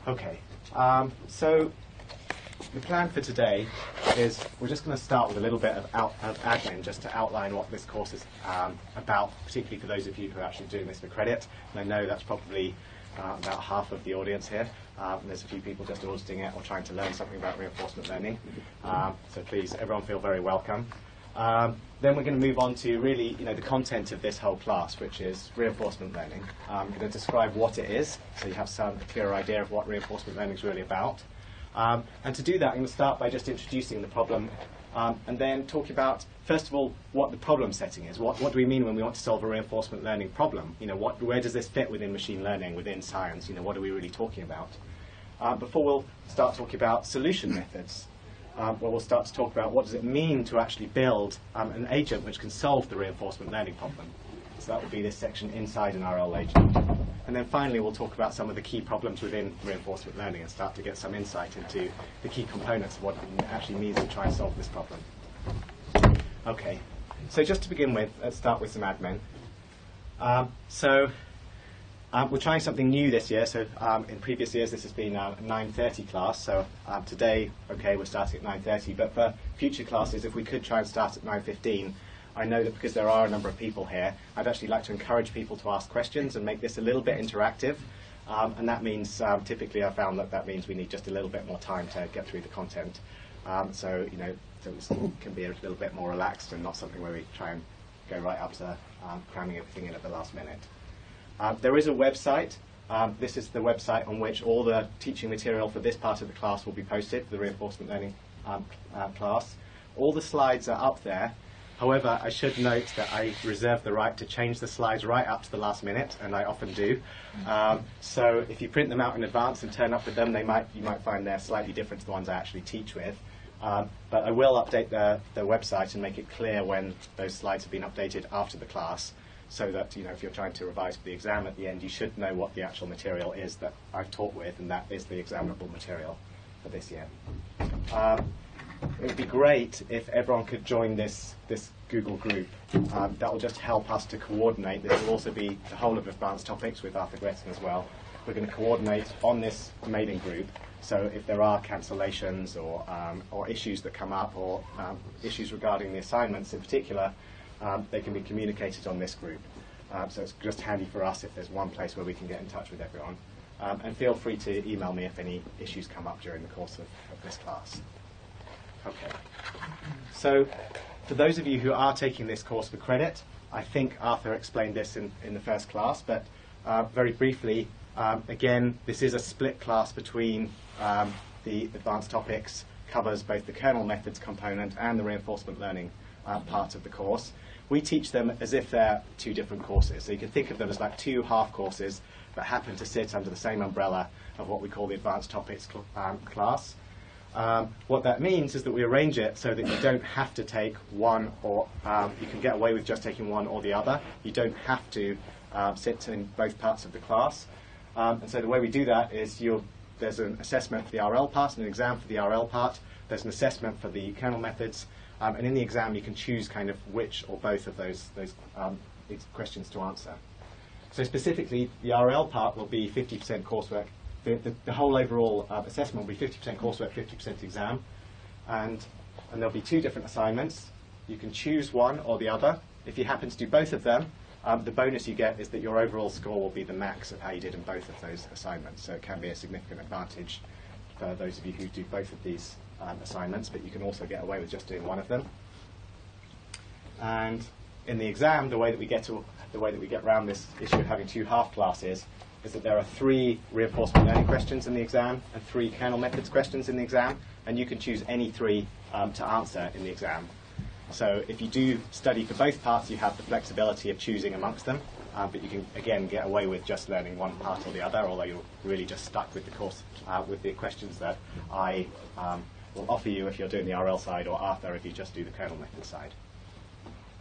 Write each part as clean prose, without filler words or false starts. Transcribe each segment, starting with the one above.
Okay, so the plan for today is we're just going to start with a little bit of admin just to outline what this course is about, particularly for those of you who are actually doing this for credit. And I know that's probably about half of the audience here. There's a few people just auditing it or trying to learn something about reinforcement learning. So please, everyone feel very welcome. Then we're going to move on to really, the content of this whole class, which is reinforcement learning. I'm going to describe what it is, so you have some clearer idea of what reinforcement learning is really about. And to do that, I'm going to start by just introducing the problem, and then talking about, first of all, what the problem setting is. What do we mean when we want to solve a reinforcement learning problem? Where does this fit within machine learning, within science? What are we really talking about? Before we'll start talking about solution methods. Where we'll start to talk about what does it mean to actually build an agent which can solve the reinforcement learning problem. So that will be this section inside an RL agent. And then finally we'll talk about some of the key problems within reinforcement learning and start to get some insight into the key components of what it actually means to try and solve this problem. Okay, so just to begin with, let's start with some admin. We're trying something new this year. So in previous years, this has been a 9:30 class. So today, okay, we're starting at 9:30. But for future classes, if we could try and start at 9:15, I know that because there are a number of people here, I'd actually like to encourage people to ask questions and make this a little bit interactive. And that means, typically, I found that means we need just a little bit more time to get through the content. So this can be a little bit more relaxed and not something where we try and go right up to cramming everything in at the last minute. There is a website. This is the website on which all the teaching material for this part of the class will be posted, the reinforcement learning class. All the slides are up there. However, I should note that I reserve the right to change the slides right up to the last minute, and I often do. So if you print them out in advance and turn up with them, you might find they're slightly different to the ones I actually teach with. But I will update the website and make it clear when those slides have been updated after the class, so that if you're trying to revise for the exam at the end, you should know what the actual material is that I've taught with, and that is the examinable material for this year. It would be great if everyone could join this Google group. That will just help us to coordinate. This will also be the whole of advanced topics with Arthur Gretton as well. We're going to coordinate on this mailing group, so if there are cancellations or issues that come up, or issues regarding the assignments in particular, they can be communicated on this group. So it's just handy for us if there's one place where we can get in touch with everyone. And feel free to email me if any issues come up during the course of this class. Okay. So for those of you who are taking this course for credit, I think Arthur explained this in the first class, but very briefly, again, this is a split class between the advanced topics, covers both the kernel methods component and the reinforcement learning part of the course. We teach them as if they're two different courses. So you can think of them as like two half courses that happen to sit under the same umbrella of what we call the advanced topics class. What that means is that we arrange it so that you don't have to take one, or you can get away with just taking one or the other. You don't have to sit in both parts of the class. And so the way we do that is there's an assessment for the RL part and an exam for the RL part. There's an assessment for the kernel methods. And in the exam, you can choose kind of which or both of those questions to answer. So specifically, the RL part will be 50% coursework. The whole overall assessment will be 50% coursework, 50% exam. And there'll be two different assignments. You can choose one or the other. If you happen to do both of them, the bonus you get is that your overall score will be the max of how you did in both of those assignments. So it can be a significant advantage for those of you who do both of these assignments, but you can also get away with just doing one of them. And in the exam, the way that we get around this issue of having two half classes is that there are 3 reinforcement learning questions in the exam and 3 kernel methods questions in the exam, and you can choose any 3 to answer in the exam. So if you do study for both parts, you have the flexibility of choosing amongst them, but you can again get away with just learning one part or the other, although you're really just stuck with the course with the questions that I will offer you if you're doing the RL side, or Arthur if you just do the kernel method side.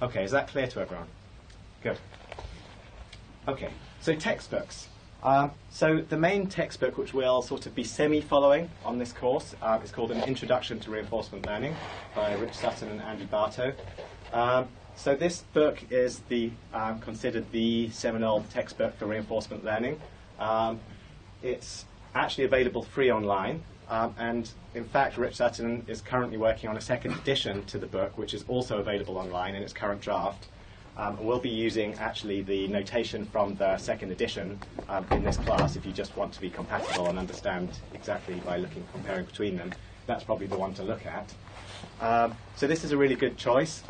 Okay, is that clear to everyone? Good. Okay, so textbooks. So the main textbook which we'll sort of be semi-following on this course is called An Introduction to Reinforcement Learning by Rich Sutton and Andy Bartow. So this book is considered the seminal textbook for reinforcement learning. It's actually available free online. And in fact, Rich Sutton is currently working on a second edition to the book, which is also available online in its current draft. We'll be using actually the notation from the second edition in this class if you just want to be compatible and understand exactly by comparing between them. That's probably the one to look at. So this is a really good choice.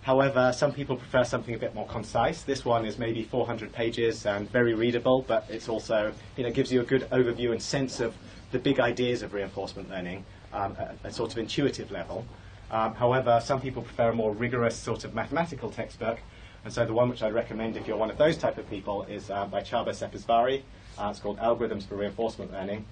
However, some people prefer something a bit more concise. This one is maybe 400 pages and very readable, but it's also, gives you a good overview and sense of the big ideas of reinforcement learning at a sort of intuitive level. However, some people prefer a more rigorous sort of mathematical textbook, and so the one which I'd recommend if you're one of those type of people is by Csaba Szepesvári. It's called Algorithms for Reinforcement Learning.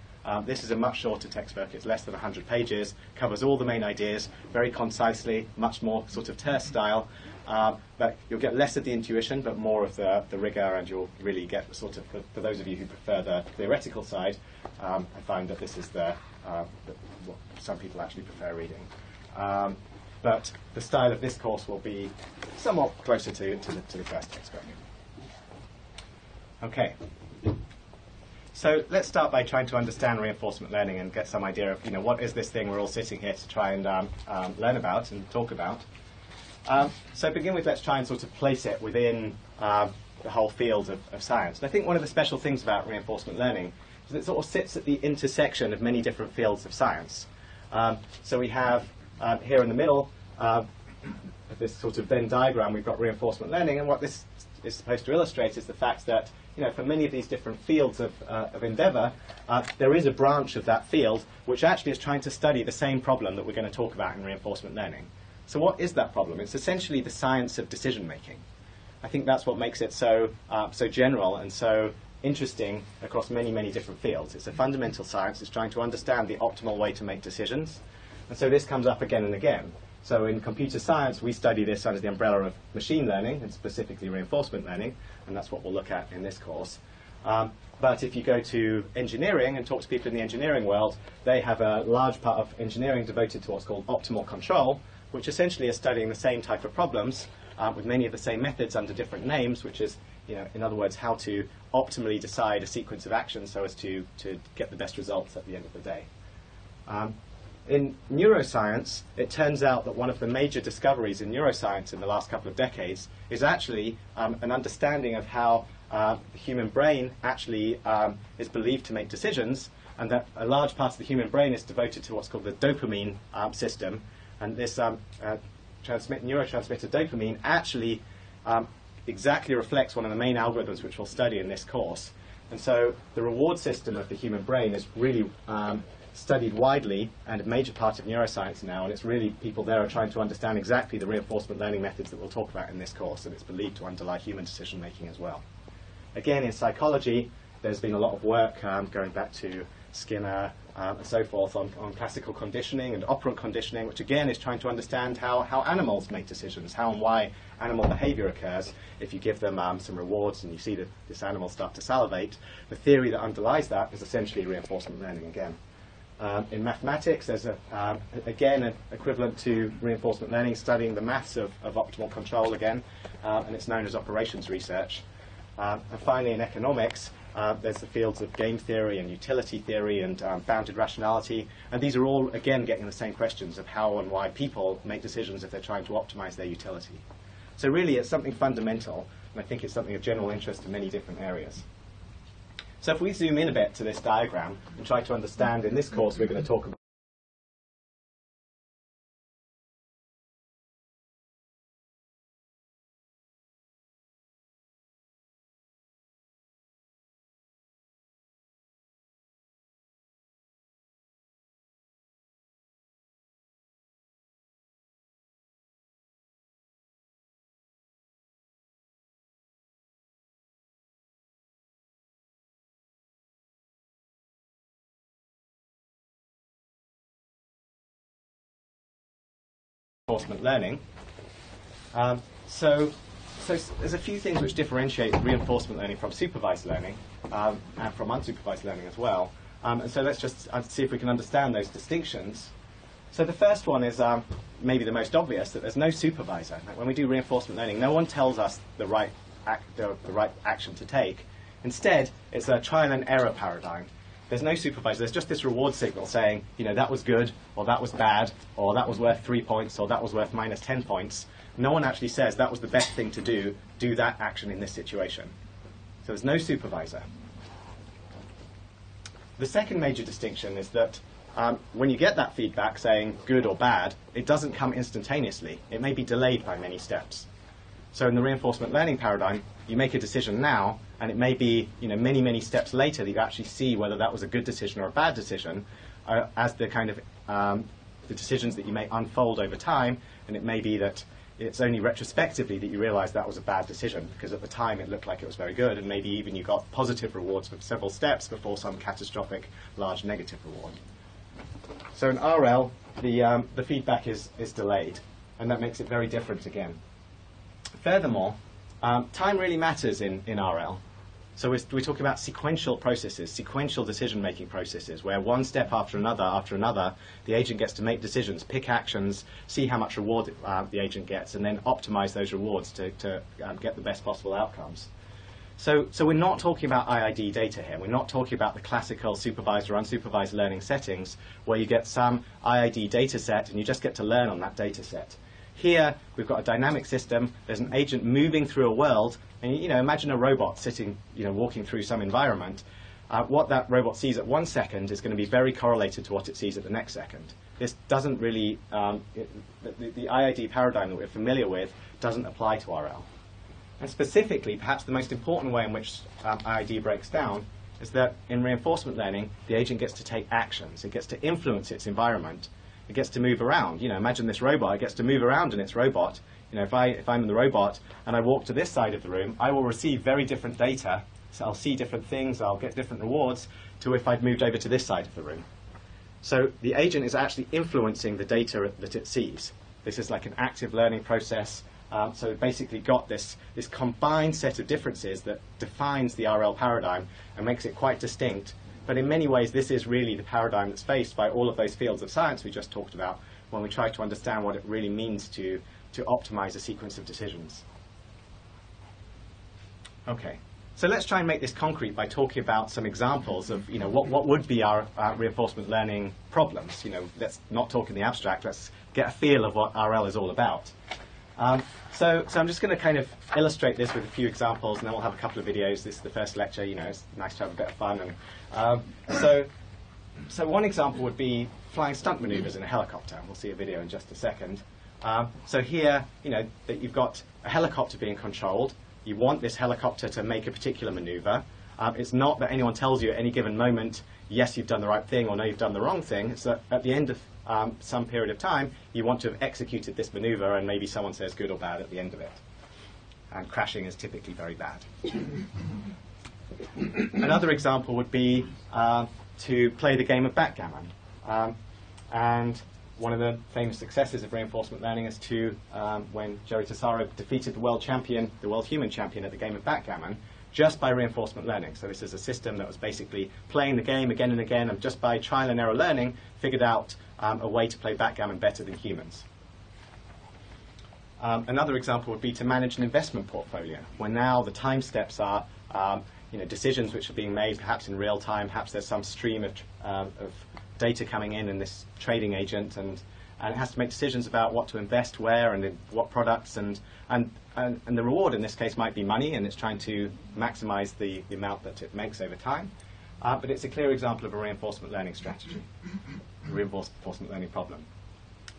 This is a much shorter textbook. It's less than 100 pages, covers all the main ideas very concisely, much more sort of terse style. But you'll get less of the intuition, but more of the rigor, and you'll really get the sort of, for those of you who prefer the theoretical side, I find that this is what some people actually prefer reading. But the style of this course will be somewhat closer to the first textbook. Okay. So let's start by trying to understand reinforcement learning and get some idea of, what is this thing we're all sitting here to try and learn about and talk about. So to begin with, let's try and sort of place it within the whole field of science. And I think one of the special things about reinforcement learning is that it sort of sits at the intersection of many different fields of science. So we have here in the middle of this sort of Venn diagram, we've got reinforcement learning, and what this is supposed to illustrate is the fact that for many of these different fields of endeavour, there is a branch of that field which actually is trying to study the same problem that we're going to talk about in reinforcement learning. So what is that problem? It's essentially the science of decision making. I think that's what makes it so general and so interesting across many, many different fields. It's a fundamental science. It's trying to understand the optimal way to make decisions. And so this comes up again and again. So in computer science, we study this under the umbrella of machine learning, and specifically reinforcement learning, and that's what we'll look at in this course. But if you go to engineering and talk to people in the engineering world, they have a large part of engineering devoted to what's called optimal control, which essentially is studying the same type of problems with many of the same methods under different names, which is, in other words, how to optimally decide a sequence of actions so as to get the best results at the end of the day. In neuroscience, it turns out that one of the major discoveries in neuroscience in the last couple of decades is actually an understanding of how the human brain actually is believed to make decisions, and that a large part of the human brain is devoted to what's called the dopamine system. And this neurotransmitter dopamine actually exactly reflects one of the main algorithms which we'll study in this course. And so the reward system of the human brain is really studied widely and a major part of neuroscience now, and it's really people there are trying to understand exactly the reinforcement learning methods that we'll talk about in this course, and it's believed to underlie human decision making as well. Again, in psychology, there's been a lot of work going back to Skinner and so forth on classical conditioning and operant conditioning, which again is trying to understand how animals make decisions, how and why animal behavior occurs. If you give them some rewards and you see that this animal start to salivate, the theory that underlies that is essentially reinforcement learning again. In mathematics, there's again an equivalent to reinforcement learning, studying the maths of optimal control again, and it's known as operations research. And finally, in economics, there's the fields of game theory and utility theory and bounded rationality, and these are all, again, getting the same questions of how and why people make decisions if they're trying to optimize their utility. So really, it's something fundamental, and I think it's something of general interest in many different areas. So if we zoom in a bit to this diagram and try to understand, in this course we're going to talk about reinforcement learning. So there's a few things which differentiate reinforcement learning from supervised learning and from unsupervised learning as well. And so let's just see if we can understand those distinctions. So the first one is maybe the most obvious, that there's no supervisor. Like when we do reinforcement learning, no one tells us the right action to take. Instead, it's a trial and error paradigm. there's no supervisor. There's just this reward signal saying, that was good, or that was bad, or that was worth 3 points, or that was worth minus 10 points. No one actually says that was the best thing to do that action in this situation. So there's no supervisor. The second major distinction is that when you get that feedback saying good or bad, it doesn't come instantaneously. It may be delayed by many steps. So in the reinforcement learning paradigm, you make a decision now, and it may be many, many steps later that you actually see whether that was a good decision or a bad decision as the kind of the decisions that you may unfold over time. And it may be that it's only retrospectively that you realize that was a bad decision, because at the time it looked like it was very good, and maybe even you got positive rewards for several steps before some catastrophic large negative reward. So in RL, the feedback is delayed, and that makes it very different again. Furthermore, time really matters in RL. So we're talking about sequential processes, sequential decision-making processes, where one step after another, the agent gets to make decisions, pick actions, see how much reward the agent gets, and then optimize those rewards to get the best possible outcomes. So we're not talking about IID data here. We're not talking about the classical supervised or unsupervised learning settings, where you get some IID data set and you just get to learn on that data set. Here, we've got a dynamic system. There's an agent moving through a world. And imagine a robot sitting, walking through some environment. What that robot sees at 1 second is going to be very correlated to what it sees at the next second. This doesn't really, the IID paradigm that we're familiar with doesn't apply to RL. And specifically, perhaps the most important way in which IID breaks down is that in reinforcement learning, the agent gets to take actions. It gets to influence its environment. It gets to move around. Imagine this robot. It gets to move around in its robot. If I'm the robot and I walk to this side of the room, I will receive very different data. So I'll see different things. I'll get different rewards to if I'd moved over to this side of the room. So the agent is actually influencing the data that it sees. This is like an active learning process. So it basically got this combined set of differences that defines the RL paradigm and makes it quite distinct. But in many ways, this is really the paradigm that's faced by all of those fields of science we just talked about when we try to understand what it really means to optimize a sequence of decisions. Okay, so let's try and make this concrete by talking about some examples of what would be our reinforcement learning problems. Let's not talk in the abstract. Let's get a feel of what RL is all about. So I'm just going to kind of illustrate this with a few examples, and then we'll have a couple of videos. This is the first lecture. It's nice to have a bit of fun. And so one example would be flying stunt maneuvers in a helicopter. We'll see a video in just a second. So here, that you've got a helicopter being controlled. You want this helicopter to make a particular maneuver. It's not that anyone tells you at any given moment, yes, you've done the right thing, or no, you've done the wrong thing. It's that at the end of some period of time, you want to have executed this maneuver, and maybe someone says good or bad at the end of it. And crashing is typically very bad. Another example would be to play the game of backgammon. And one of the famous successes of reinforcement learning is when Jerry Tassaro defeated the world human champion at the game of backgammon, just by reinforcement learning. So this is a system that was basically playing the game again and again, and just by trial and error learning, figured out a way to play backgammon better than humans. Another example would be to manage an investment portfolio, where now the time steps are decisions which are being made perhaps in real time. Perhaps there's some stream of data coming in this trading agent, and it has to make decisions about what to invest where and in what products, and the reward in this case might be money, and it's trying to maximize the amount that it makes over time. But it's a clear example of a reinforcement learning strategy, a reinforcement learning problem.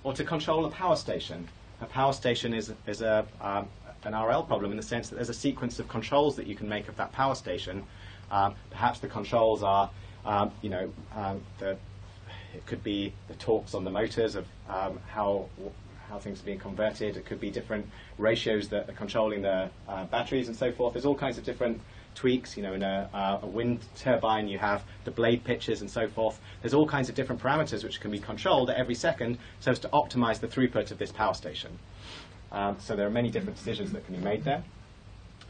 Or to control a power station. A power station is an RL problem in the sense that there's a sequence of controls that you can make of that power station. Perhaps the controls are, it could be the torques on the motors of how things are being converted. It could be different ratios that are controlling the batteries and so forth. There's all kinds of different tweaks. In a wind turbine, you have the blade pitches and so forth. There's all kinds of different parameters which can be controlled at every second so as to optimize the throughput of this power station. So there are many different decisions that can be made there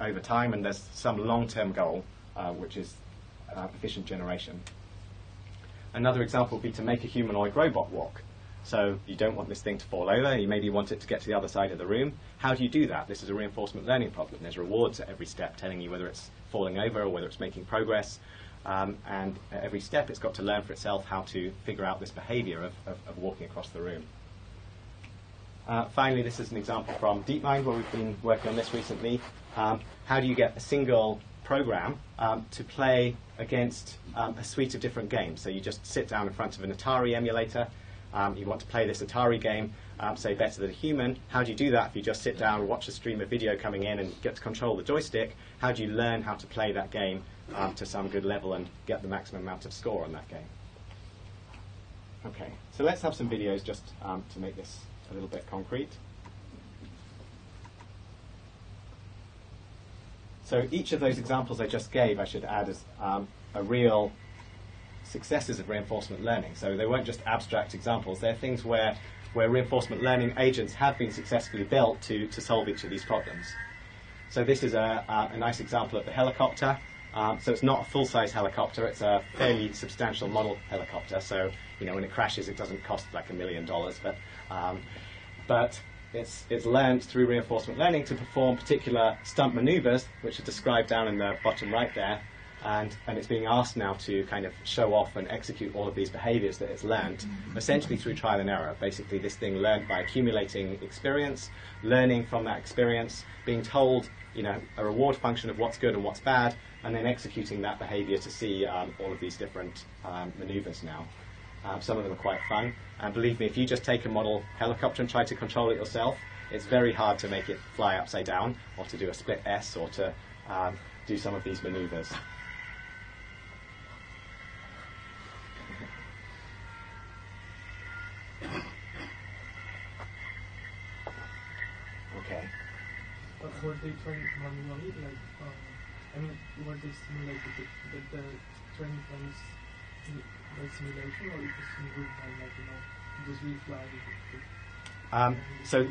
over time, and there's some long-term goal, which is efficient generation. Another example would be to make a humanoid robot walk. So you don't want this thing to fall over. You maybe want it to get to the other side of the room. How do you do that? This is a reinforcement learning problem. There's rewards at every step telling you whether it's falling over or whether it's making progress. and at every step it's got to learn for itself how to figure out this behavior of walking across the room. Finally, this is an example from DeepMind, where we've been working on this recently. How do you get a single program to play against a suite of different games? So you just sit down in front of an Atari emulator. You want to play this Atari game, say Better Than a Human. How do you do that if you just sit down and watch a stream of video coming in and get to control the joystick? How do you learn how to play that game to some good level and get the maximum amount of score on that game? Okay, so let's have some videos just to make this a little bit concrete. So each of those examples I just gave, I should add as a real successes of reinforcement learning. So they weren't just abstract examples. They're things where reinforcement learning agents have been successfully built to solve each of these problems. So this is a nice example of the helicopter. So it's not a full-size helicopter. It's a fairly substantial model helicopter. So when it crashes, it doesn't cost like $1 million. But it's learned through reinforcement learning to perform particular stunt maneuvers, which are described down in the bottom right there. And it's being asked now to kind of show off and execute all of these behaviors that it's learned, essentially through trial and error. Basically, this thing learned by accumulating experience, learning from that experience, being told a reward function of what's good and what's bad, and then executing that behavior to see all of these different maneuvers now. Some of them are quite fun. And believe me, if you just take a model helicopter and try to control it yourself, it's very hard to make it fly upside down, or to do a split S, or to do some of these maneuvers. Okay. But were they trained manually? Were they simulated? Did the training times by simulation, or it was in real time, just refly?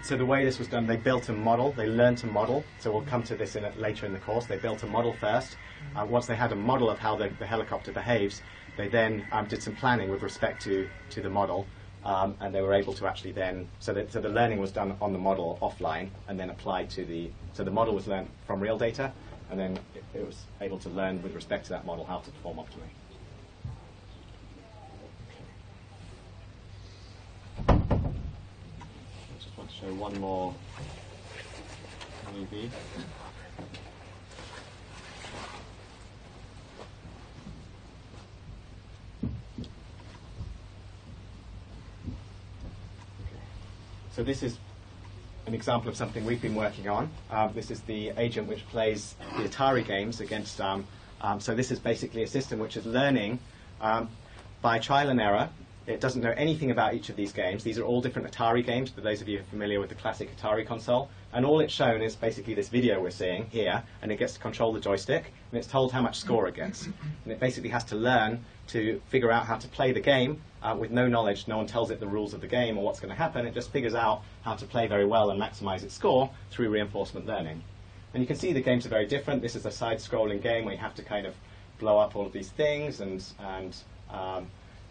So the way this was done, they built a model. They learned to model. So we'll come to this later in the course. They built a model first. Once they had a model of how the helicopter behaves, they then did some planning with respect to the model. And they were able to actually then, so the learning was done on the model offline and then applied to so the model was learned from real data, and then it was able to learn with respect to that model how to perform optimally. I just want to show one more movie. So this is an example of something we've been working on. This is the agent which plays the Atari games against... so this is basically a system which is learning by trial and error. It doesn't know anything about each of these games. These are all different Atari games, for those of you who are familiar with the classic Atari console. And all it's shown is basically this video we're seeing here, and it gets to control the joystick, and it's told how much score it gets. And it basically has to learn to figure out how to play the game with no knowledge. No one tells it the rules of the game or what's going to happen. It just figures out how to play very well and maximize its score through reinforcement learning. And you can see the games are very different. This is a side-scrolling game where you have to kind of blow up all of these things and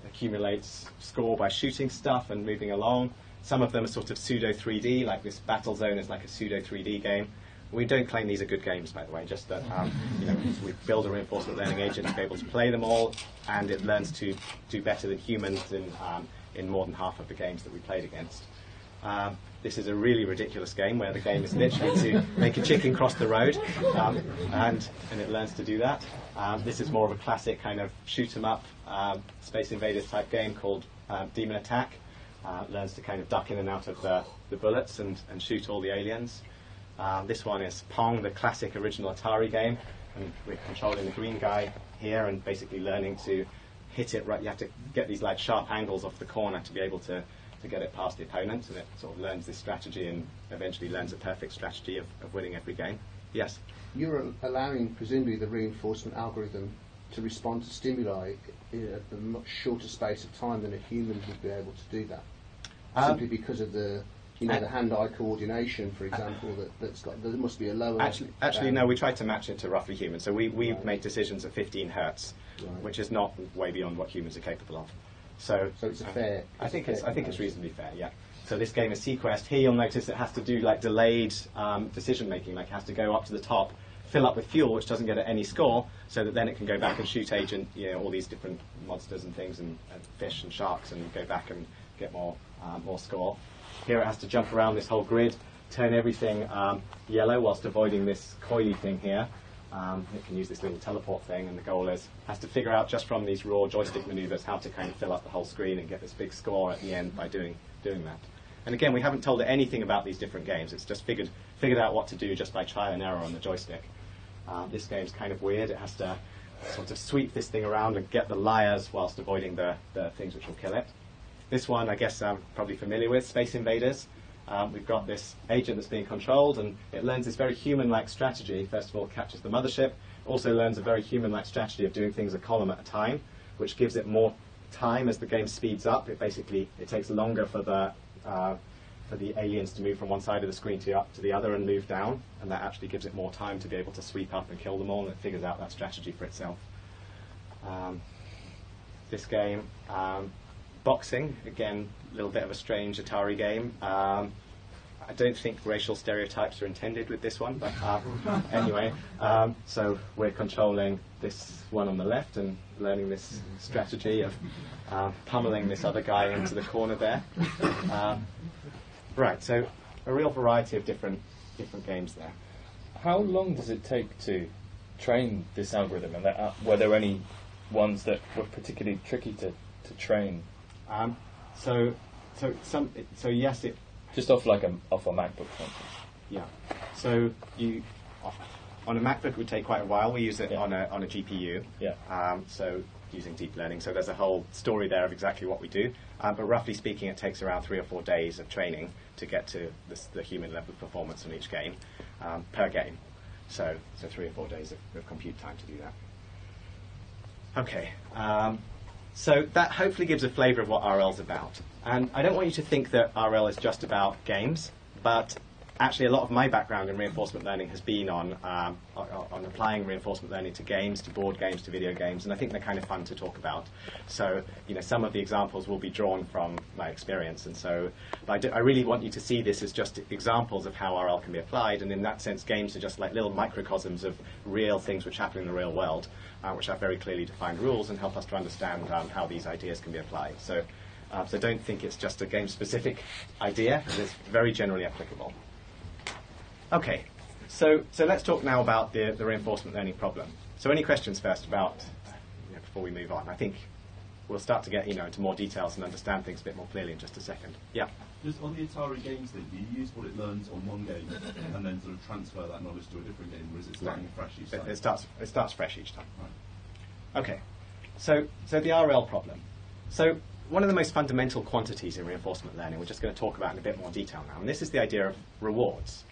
accumulate score by shooting stuff and moving along. Some of them are sort of pseudo 3D, like this Battle Zone is like a pseudo 3D game. We don't claim these are good games, by the way, just that we build a reinforcement learning agent to be able to play them all, and it learns to do better than humans in more than half of the games that we played against. This is a really ridiculous game where the game is literally to make a chicken cross the road, and it learns to do that. This is more of a classic kind of shoot 'em up Space Invaders type game called Demon Attack. Learns to kind of duck in and out of the bullets and shoot all the aliens. This one is Pong, the classic original Atari game, and we're controlling the green guy here and basically learning to hit it right. You have to get these like sharp angles off the corner to be able to get it past the opponent, and it sort of learns this strategy and eventually learns a perfect strategy of winning every game. Yes? You're allowing, presumably, the reinforcement algorithm to respond to stimuli in a much shorter space of time than a human would be able to do that. Simply because of the hand-eye coordination, for example, there must be a lower... Actually, no, we tried to match it to roughly human. So we make decisions at 15 hertz, which is not way beyond what humans are capable of. So it's a fair... I think it's reasonably fair, yeah. So this game is Sequest. Here you'll notice it has to do like delayed decision-making, like it has to go up to the top, fill up with fuel, which doesn't get it any score, so that then it can go back and shoot agent, all these different monsters and things, and fish and sharks, and go back and get more score. Here it has to jump around this whole grid, turn everything yellow whilst avoiding this coily thing here. It can use this little teleport thing, and the goal has to figure out just from these raw joystick maneuvers how to kind of fill up the whole screen and get this big score at the end by doing that. And again, we haven't told it anything about these different games. It's just figured out what to do just by trial and error on the joystick. This game's kind of weird. It has to sort of sweep this thing around and get the liars whilst avoiding the things which will kill it. This one, I guess I'm probably familiar with, Space Invaders. We've got this agent that's being controlled, and it learns this very human-like strategy. First of all, it captures the mothership. Also learns a very human-like strategy of doing things a column at a time, which gives it more time as the game speeds up. It takes longer for the aliens to move from one side of the screen to the other and move down, and that actually gives it more time to be able to sweep up and kill them all, and it figures out that strategy for itself. This game, Boxing, again, a little bit of a strange Atari game. I don't think racial stereotypes are intended with this one, but anyway, so we're controlling this one on the left and learning this strategy of pummeling this other guy into the corner there. Right, so a real variety of different games there. How long does it take to train this algorithm, and were there any ones that were particularly tricky to train? So yes, it just off a MacBook, for instance. Yeah. So on a MacBook it would take quite a while. We use it on a GPU. Yeah. So using deep learning. So there's a whole story there of exactly what we do. But roughly speaking, it takes around 3 or 4 days of training to get to the human level of performance on each game per game. So 3 or 4 days of compute time to do that. Okay. So that hopefully gives a flavour of what RL's about. And I don't want you to think that RL is just about games, but actually a lot of my background in reinforcement learning has been on applying reinforcement learning to games, to board games, to video games, and I think they're kind of fun to talk about. So, some of the examples will be drawn from my experience, and so I really want you to see this as just examples of how RL can be applied, and in that sense games are just like little microcosms of real things which happen in the real world, which have very clearly defined rules and help us to understand how these ideas can be applied. So don't think it's just a game-specific idea, it's very generally applicable. Okay, so let's talk now about the reinforcement learning problem. So any questions first about, before we move on? I think we'll start to get into more details and understand things a bit more clearly in just a second. Yeah? Just on the Atari games thing, do you use what it learns on one game and then sort of transfer that knowledge to a different game, or is it starting fresh each time? It starts fresh each time. Right. Okay, so the RL problem. So one of the most fundamental quantities in reinforcement learning we're just going to talk about in a bit more detail now, and this is the idea of rewards.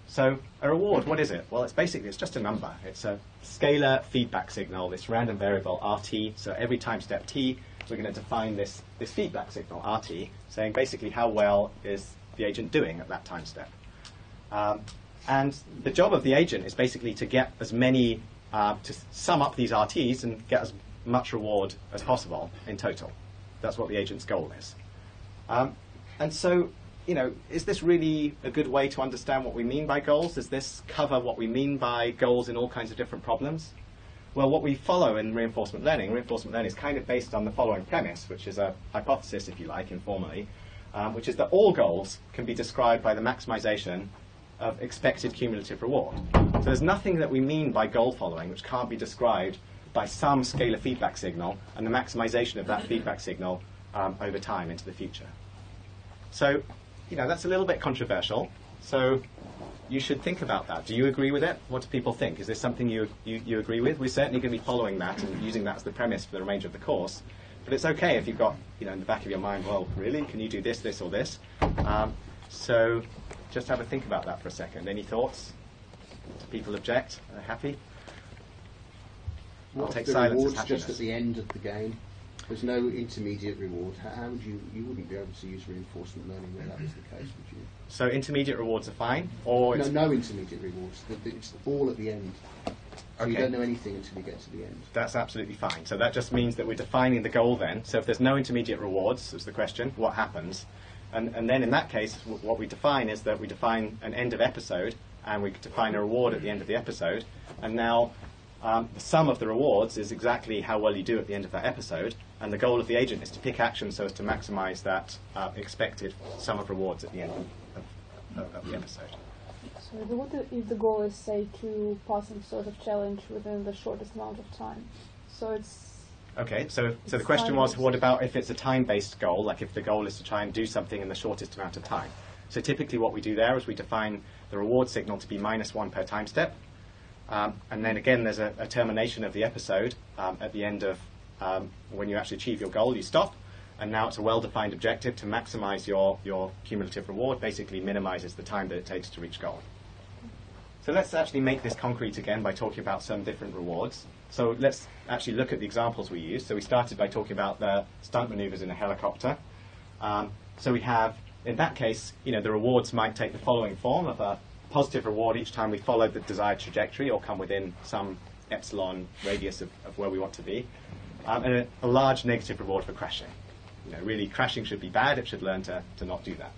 So a reward, what is it? Well, it's just a number. It's a scalar feedback signal, this random variable RT. So every time step t, we're going to define this feedback signal RT, saying basically how well is the agent doing at that time step. And the job of the agent is basically to get as many, to sum up these RTs and get as much reward as possible in total. That's what the agent's goal is. And so, is this really a good way to understand what we mean by goals? Does this cover what we mean by goals in all kinds of different problems? Well, what we follow in reinforcement learning is kind of based on the following premise, which is a hypothesis, if you like, informally, which is that all goals can be described by the maximization of expected cumulative reward. So there's nothing that we mean by goal following which can't be described by some scalar feedback signal and the maximization of that feedback signal over time into the future. So, that's a little bit controversial. So you should think about that. Do you agree with it? What do people think? Is this something you agree with? We're certainly going to be following that and using that as the premise for the remainder of the course. But it's okay if you've got, in the back of your mind, well, really? Can you do this, this, or this? So just have a think about that for a second. Any thoughts? Do people object? Are they happy? I'll take silence as rewards happiness. Just at the end of the game? There's no intermediate reward. How would you wouldn't be able to use reinforcement learning where that was the case, would you? So intermediate rewards are fine? Or no intermediate rewards. It's all at the end. So okay. You don't know anything until you get to the end. That's absolutely fine. So that just means that we're defining the goal then. So if there's no intermediate rewards, is the question, what happens? And then in that case, what we define is that we define an end of episode and we define a reward at the end of the episode. And now the sum of the rewards is exactly how well you do at the end of that episode. And the goal of the agent is to pick action so as to maximize that expected sum of rewards at the end of the episode. So what if the goal is, say, to pass some sort of challenge within the shortest amount of time? So it's... Okay, so the question was, what about if it's a time-based goal, like if the goal is to try and do something in the shortest amount of time? So typically what we do there is we define the reward signal to be -1 per time step. And then again, there's a termination of the episode at the end of when you actually achieve your goal, you stop. And now it's a well-defined objective to maximize your cumulative reward, basically minimizes the time that it takes to reach goal. So let's actually make this concrete again by talking about some different rewards. So let's actually look at the examples we used. So we started by talking about the stunt maneuvers in a helicopter. So we have, in that case, the rewards might take the following form of a positive reward each time we follow the desired trajectory or come within some epsilon radius of where we want to be, and a large negative reward for crashing. Really, crashing should be bad. It should learn to not do that.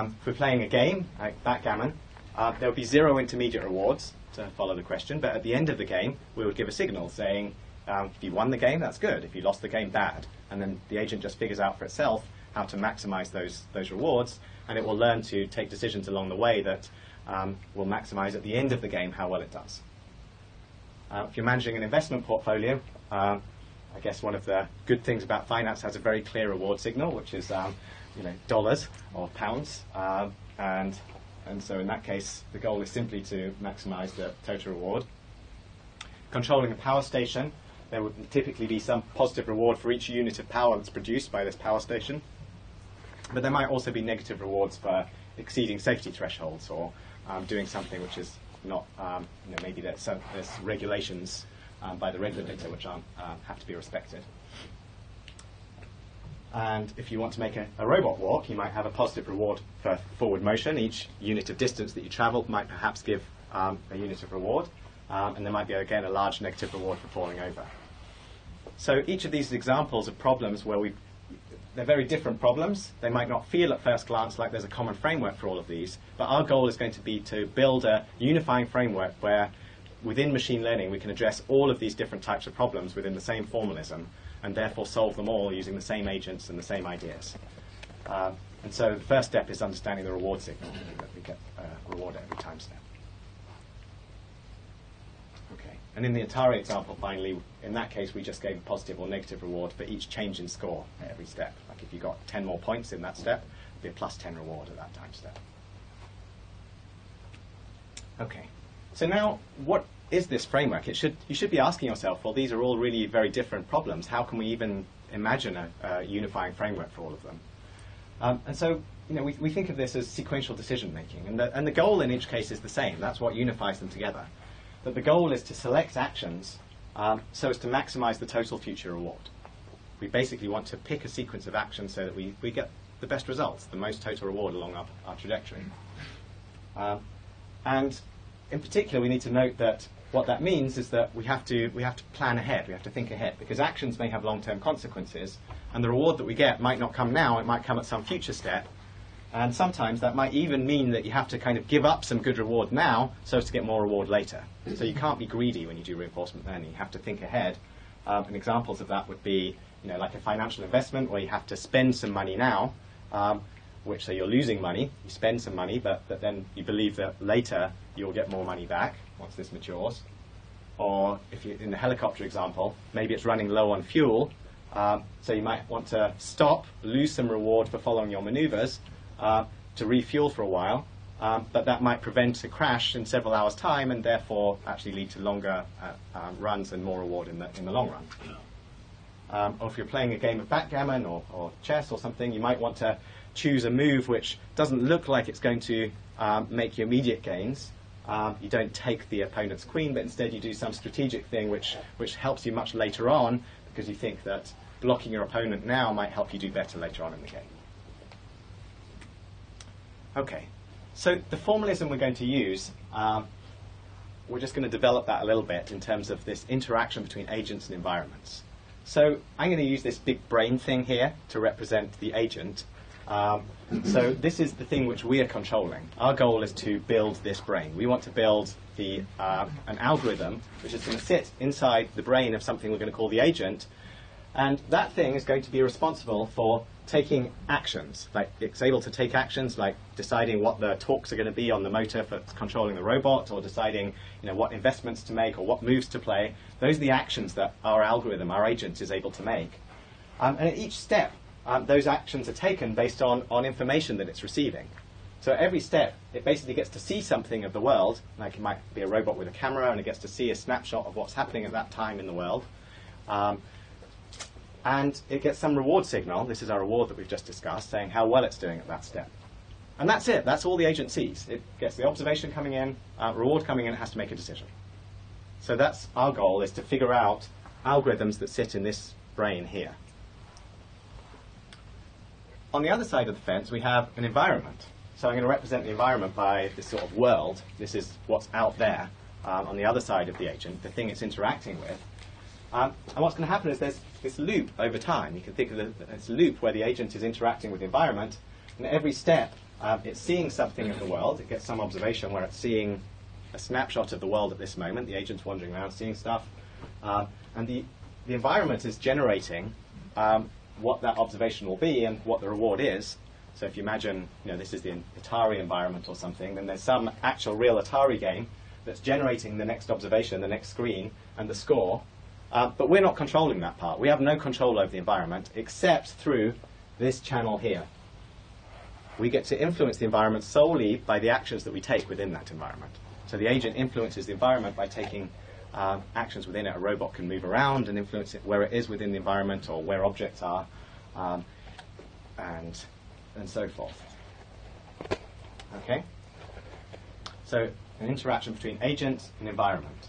If we're playing a game, like backgammon, there would be 0 intermediate rewards to follow the question, but at the end of the game, we would give a signal saying, if you won the game, that's good. If you lost the game, bad. And then the agent just figures out for itself how to maximize those rewards, and it will learn to take decisions along the way that will maximize at the end of the game how well it does. If you're managing an investment portfolio, I guess one of the good things about finance has a very clear reward signal, which is dollars or pounds, and so in that case, the goal is simply to maximize the total reward. Controlling a power station, there would typically be some positive reward for each unit of power that's produced by this power station. But there might also be negative rewards for exceeding safety thresholds or doing something which is not, maybe there's regulations by the regulator which have to be respected. And if you want to make a robot walk, you might have a positive reward for forward motion. Each unit of distance that you travel might perhaps give a unit of reward. And there might be, again, a large negative reward for falling over. So each of these examples of problems where they're very different problems. They might not feel at first glance like there's a common framework for all of these, but our goal is going to be to build a unifying framework where within machine learning we can address all of these different types of problems within the same formalism and therefore solve them all using the same agents and the same ideas. And so the first step is understanding the reward signal, that we get a reward at every time step. Okay. And in the Atari example, finally, in that case, we just gave a positive or negative reward for each change in score at every step. Like if you got 10 more points in that step, it'd be a plus 10 reward at that time step. Okay. So now, what is this framework? You should be asking yourself, well, these are all really very different problems. How can we even imagine a unifying framework for all of them? And so, we think of this as sequential decision making, and the goal in each case is the same. That's what unifies them together. But the goal is to select actions so as to maximize the total future reward. We basically want to pick a sequence of actions so that we get the best results, the most total reward along our trajectory. And in particular, we need to note that what that means is that we have to plan ahead. We have to think ahead, because actions may have long-term consequences, and the reward that we get might not come now. It might come at some future step. And sometimes that might even mean that you have to kind of give up some good reward now so as to get more reward later. So you can't be greedy when you do reinforcement learning. You have to think ahead. And examples of that would be, like a financial investment where you have to spend some money now, so you're losing money. You spend some money, but then you believe that later you'll get more money back once this matures. Or if you're in the helicopter example, maybe it's running low on fuel. So you might want to stop, lose some reward for following your maneuvers, to refuel for a while, but that might prevent a crash in several hours' time and therefore actually lead to longer runs and more reward in the long run. Or if you're playing a game of backgammon or chess or something, you might want to choose a move which doesn't look like it's going to make you immediate gains. You don't take the opponent's queen, but instead you do some strategic thing which helps you much later on, because you think that blocking your opponent now might help you do better later on in the game. Okay, so the formalism we're going to use, we're just going to develop that a little bit in terms of this interaction between agents and environments. So I'm going to use this big brain thing here to represent the agent, So this is the thing which we are controlling. Our goal is to build this brain. We want to build an algorithm which is going to sit inside the brain of something we're going to call the agent, and that thing is going to be responsible for taking actions. Like, it's able to take actions like deciding what the torques are going to be on the motor for controlling the robot, or deciding what investments to make or what moves to play. Those are the actions that our algorithm, our agent, is able to make. And at each step, those actions are taken based on information that it's receiving. So at every step, it basically gets to see something of the world, like it might be a robot with a camera, and it gets to see a snapshot of what's happening at that time in the world. And it gets some reward signal. This is our reward that we've just discussed, saying how well it's doing at that step. And that's it. That's all the agent sees. It gets the observation coming in, reward coming in, it has to make a decision. So that's our goal, is to figure out algorithms that sit in this brain here. On the other side of the fence, we have an environment. So I'm going to represent the environment by this sort of world. This is what's out there on the other side of the agent, the thing it's interacting with. And what's going to happen is there's this loop over time. You can think of this loop where the agent is interacting with the environment, and at every step it's seeing something of the world. It gets some observation where it's seeing a snapshot of the world at this moment. The agent's wandering around seeing stuff. And the environment is generating what that observation will be and what the reward is. So if you imagine this is the Atari environment or something, then there's some actual real Atari game that's generating the next observation, the next screen, and the score. But we're not controlling that part. We have no control over the environment except through this channel here. We get to influence the environment solely by the actions that we take within that environment. So the agent influences the environment by taking actions within it. A robot can move around and influence it where it is within the environment, or where objects are, and so forth. Okay? So an interaction between agent and environment.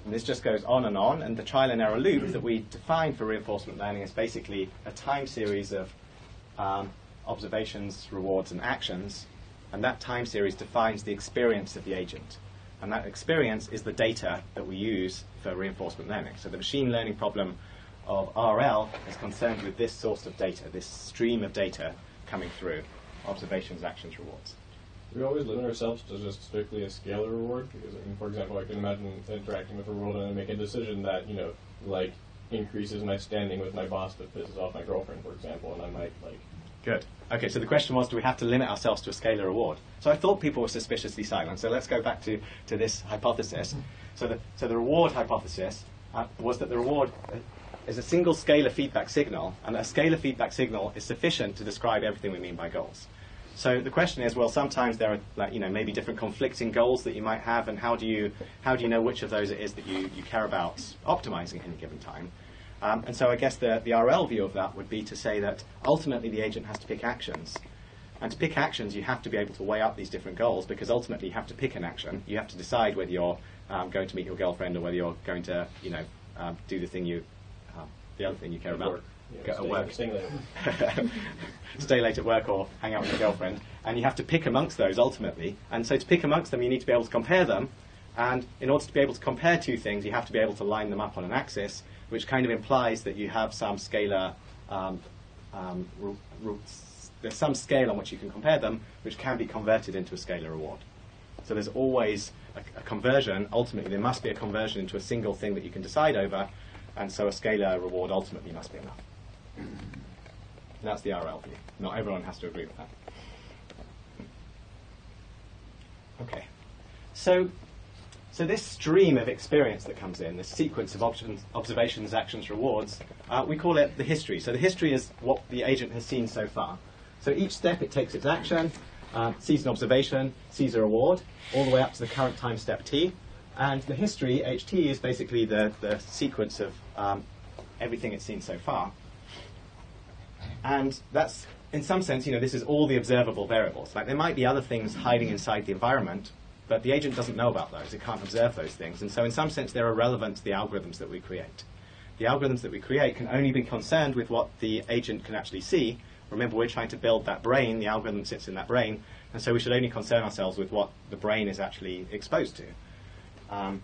And this just goes on, and the trial and error loop that we define for reinforcement learning is basically a time series of observations, rewards, and actions, and that time series defines the experience of the agent. And that experience is the data that we use for reinforcement learning. So the machine learning problem of RL is concerned with this source of data, this stream of data coming through, observations, actions, rewards. Do we always limit ourselves to just strictly a scalar reward? Because, for example, I can imagine interacting with a reward and I make a decision that, like, increases my standing with my boss but pisses off my girlfriend, for example, and I might, like... Good. Okay, so the question was, do we have to limit ourselves to a scalar reward? So I thought people were suspiciously silent, so let's go back to this hypothesis. So the reward hypothesis was that the reward is a single scalar feedback signal, and a scalar feedback signal is sufficient to describe everything we mean by goals. So the question is, well, sometimes there are, maybe different conflicting goals that you might have, and how do you know which of those it is that you care about optimizing at any given time? And so I guess the RL view of that would be to say that ultimately the agent has to pick actions. And to pick actions, you have to be able to weigh up these different goals, because ultimately you have to pick an action. You have to decide whether you're going to meet your girlfriend, or whether you're going to, do the other thing you care about. Go to work. Stay late. Stay late at work, or hang out with your girlfriend. And you have to pick amongst those ultimately. And so to pick amongst them, you need to be able to compare them. And in order to be able to compare two things, you have to be able to line them up on an axis, which kind of implies that you have some scalar, there's some scale on which you can compare them, which can be converted into a scalar reward. So there's always a conversion. Ultimately, there must be a conversion into a single thing that you can decide over, and so a scalar reward ultimately must be enough. That's the RL view. Not everyone has to agree with that. Okay. So this stream of experience that comes in, this sequence of observations, actions, rewards, we call it the history. So the history is what the agent has seen so far. So each step it takes its action, sees an observation, sees a reward, all the way up to the current time step t. And the history, ht, is basically the sequence of everything it's seen so far. And that's, in some sense, this is all the observable variables. Like, there might be other things hiding inside the environment, but the agent doesn't know about those. It can't observe those things. And so in some sense, they're irrelevant to the algorithms that we create. The algorithms that we create can only be concerned with what the agent can actually see. Remember, we're trying to build that brain. The algorithm sits in that brain. And so we should only concern ourselves with what the brain is actually exposed to. And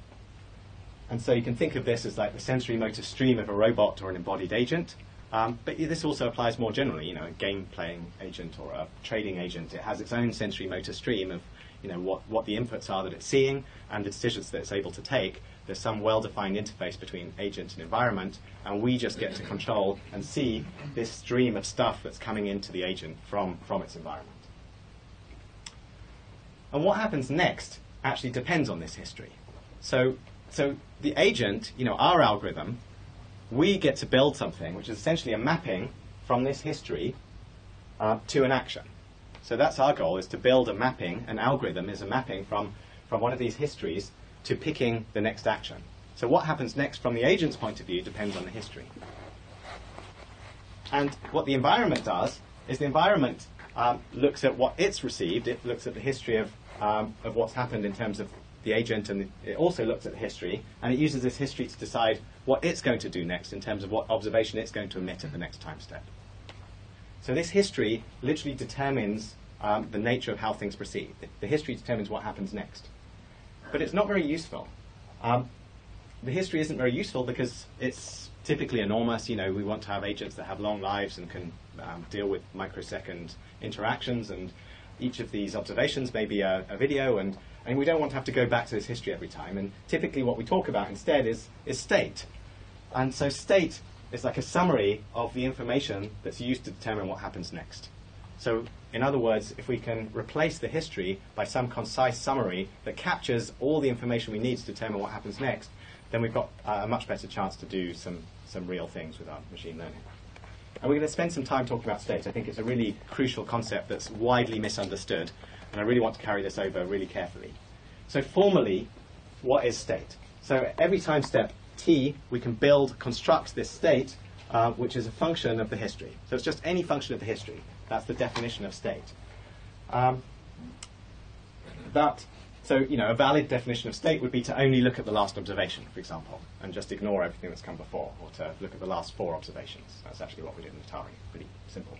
so you can think of this as like the sensory motor stream of a robot or an embodied agent. But this also applies more generally. A game-playing agent or a trading agent, it has its own sensory motor stream of what the inputs are that it's seeing and the decisions that it's able to take. There's some well-defined interface between agent and environment, and we just get to control and see this stream of stuff that's coming into the agent from its environment. And what happens next actually depends on this history. So the agent, our algorithm, we get to build something which is essentially a mapping from this history to an action. So that's our goal, is to build a mapping. An algorithm is a mapping from one of these histories to picking the next action. So what happens next from the agent's point of view depends on the history. And what the environment does is the environment looks at what it's received. It looks at the history of what's happened in terms of the agent, and it also looks at the history, and it uses this history to decide what it's going to do next in terms of what observation it's going to emit at the next time step. So this history literally determines the nature of how things proceed. The history determines what happens next. But it's not very useful. The history isn't very useful because it's typically enormous. We want to have agents that have long lives and can deal with microsecond interactions, and each of these observations may be a video, and we don't want to have to go back to this history every time. And typically what we talk about instead is state. And so state is like a summary of the information that's used to determine what happens next. So in other words, if we can replace the history by some concise summary that captures all the information we need to determine what happens next, then we've got a much better chance to do some real things with our machine learning. And we're going to spend some time talking about state. I think it's a really crucial concept that's widely misunderstood, and I really want to carry this over really carefully. So formally, what is state? So every time step t, we can construct this state, which is a function of the history. So it's just any function of the history. That's the definition of state. So a valid definition of state would be to only look at the last observation, for example, and just ignore everything that's come before, or to look at the last 4 observations. That's actually what we did in Atari. Pretty simple.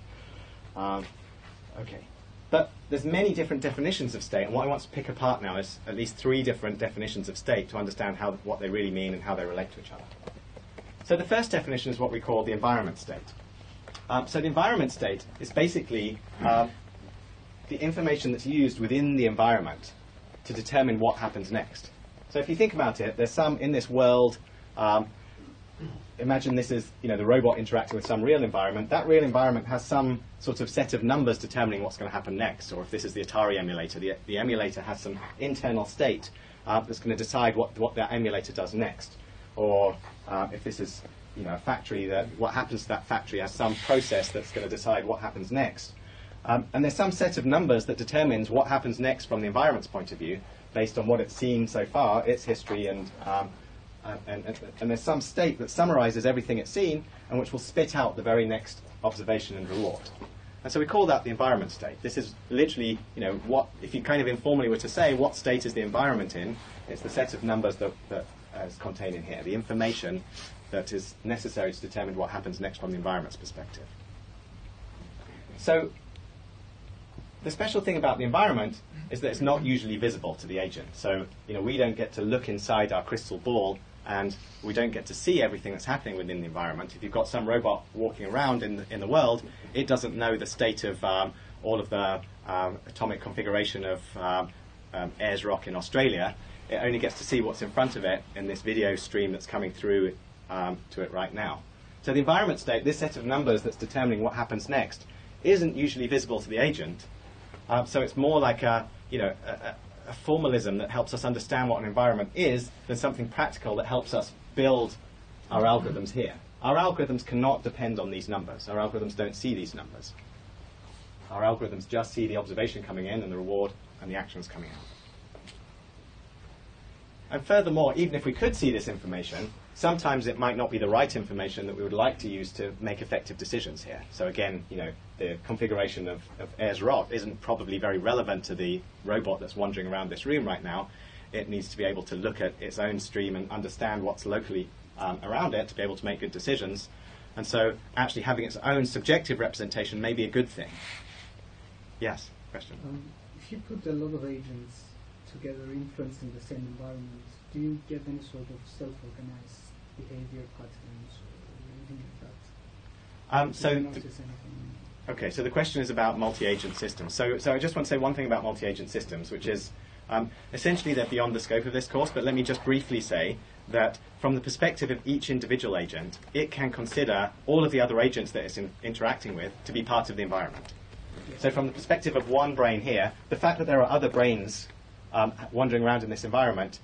Okay. But there's many different definitions of state, and what I want to pick apart now is at least 3 different definitions of state to understand what they really mean and how they relate to each other. So the first definition is what we call the environment state. So the environment state is basically the information that's used within the environment to determine what happens next. So if you think about it, there's some in this world. Imagine this is the robot interacting with some real environment. That real environment has some sort of set of numbers determining what's going to happen next. Or if this is the Atari emulator, the emulator has some internal state that's going to decide what that emulator does next. Or if this is a factory, what happens to that factory has some process that's going to decide what happens next. And there's some set of numbers that determines what happens next from the environment's point of view, based on what it's seen so far, its history, and there's some state that summarizes everything it's seen, and which will spit out the very next observation and reward. And so we call that the environment state. This is literally, what if you kind of informally were to say what state is the environment in, it's the set of numbers that is contained in here, the information that is necessary to determine what happens next from the environment's perspective. So the special thing about the environment is that it's not usually visible to the agent. So we don't get to look inside our crystal ball, and we don't get to see everything that's happening within the environment. If you've got some robot walking around in the world, it doesn't know the state of all of the atomic configuration of Ayers Rock in Australia. It only gets to see what's in front of it in this video stream that's coming through to it right now. So the environment state, this set of numbers that's determining what happens next, isn't usually visible to the agent. So it's more like a formalism that helps us understand what an environment is than something practical that helps us build our algorithms here. Our algorithms cannot depend on these numbers. Our algorithms don't see these numbers. Our algorithms just see the observation coming in and the reward and the actions coming out. And furthermore, even if we could see this information, sometimes it might not be the right information that we would like to use to make effective decisions here. So again, the configuration of Ayers Rock isn't probably very relevant to the robot that's wandering around this room right now. It needs to be able to look at its own stream and understand what's locally around it to be able to make good decisions. And so actually having its own subjective representation may be a good thing. Yes, question? If you put a lot of agents together influencing the same environment, do you get any sort of self-organized behavior patterns or anything like So Did you notice anything? Okay, so the question is about multi-agent systems. So I just want to say one thing about multi-agent systems, which is essentially they're beyond the scope of this course, but let me just briefly say that from the perspective of each individual agent, it can consider all of the other agents that it's interacting with to be part of the environment. So from the perspective of one brain here, the fact that there are other brains wandering around in this environment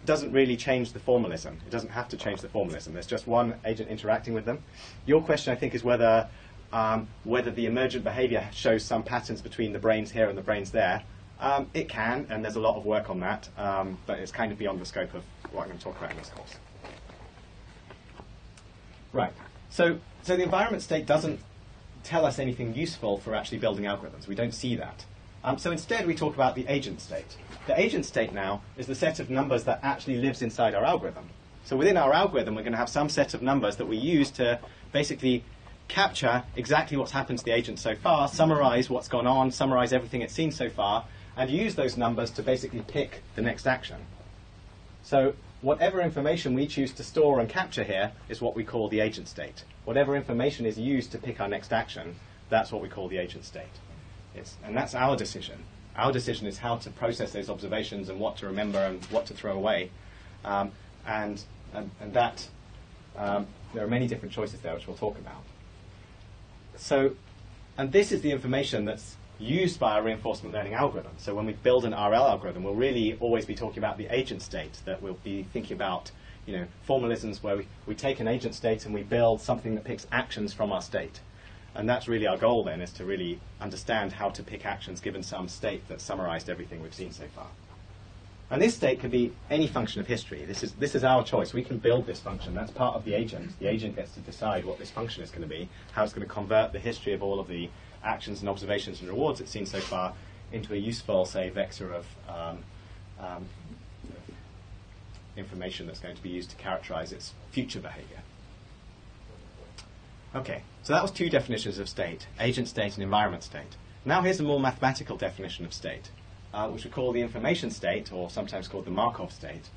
doesn't really change the formalism. It doesn't have to change the formalism. There's just one agent interacting with them. Your question, I think, is whether the emergent behavior shows some patterns between the brains here and the brains there. It can, and there's a lot of work on that, but it's kind of beyond the scope of what I'm going to talk about in this course. Right. So the environment state doesn't tell us anything useful for actually building algorithms. We don't see that. So instead, we talk about the agent state. The agent state now is the set of numbers that actually lives inside our algorithm. So within our algorithm, we're going to have some set of numbers that we use to basically capture exactly what's happened to the agent so far, summarize what's gone on, summarize everything it's seen so far, and use those numbers to basically pick the next action. So whatever information we choose to store and capture here is what we call the agent state. Whatever information is used to pick our next action, that's what we call the agent state. And that's our decision. Our decision is how to process those observations and what to remember and what to throw away. And that, there are many different choices there, which we'll talk about. So, and this is the information that's used by our reinforcement learning algorithm. So when we build an RL algorithm, we'll really always be talking about the agent state, that we'll be thinking about, formalisms where we take an agent state and we build something that picks actions from our state. And that's really our goal then, is to really understand how to pick actions given some state that summarized everything we've seen so far. And this state can be any function of history. This is our choice. We can build this function. That's part of the agent. The agent gets to decide what this function is going to be, how it's going to convert the history of all of the actions and observations and rewards it's seen so far into a useful, say, vector of information that's going to be used to characterize its future behavior. Okay, so that was two definitions of state, agent state and environment state. Now here's a more mathematical definition of state, which we call the information state, or sometimes called the Markov state.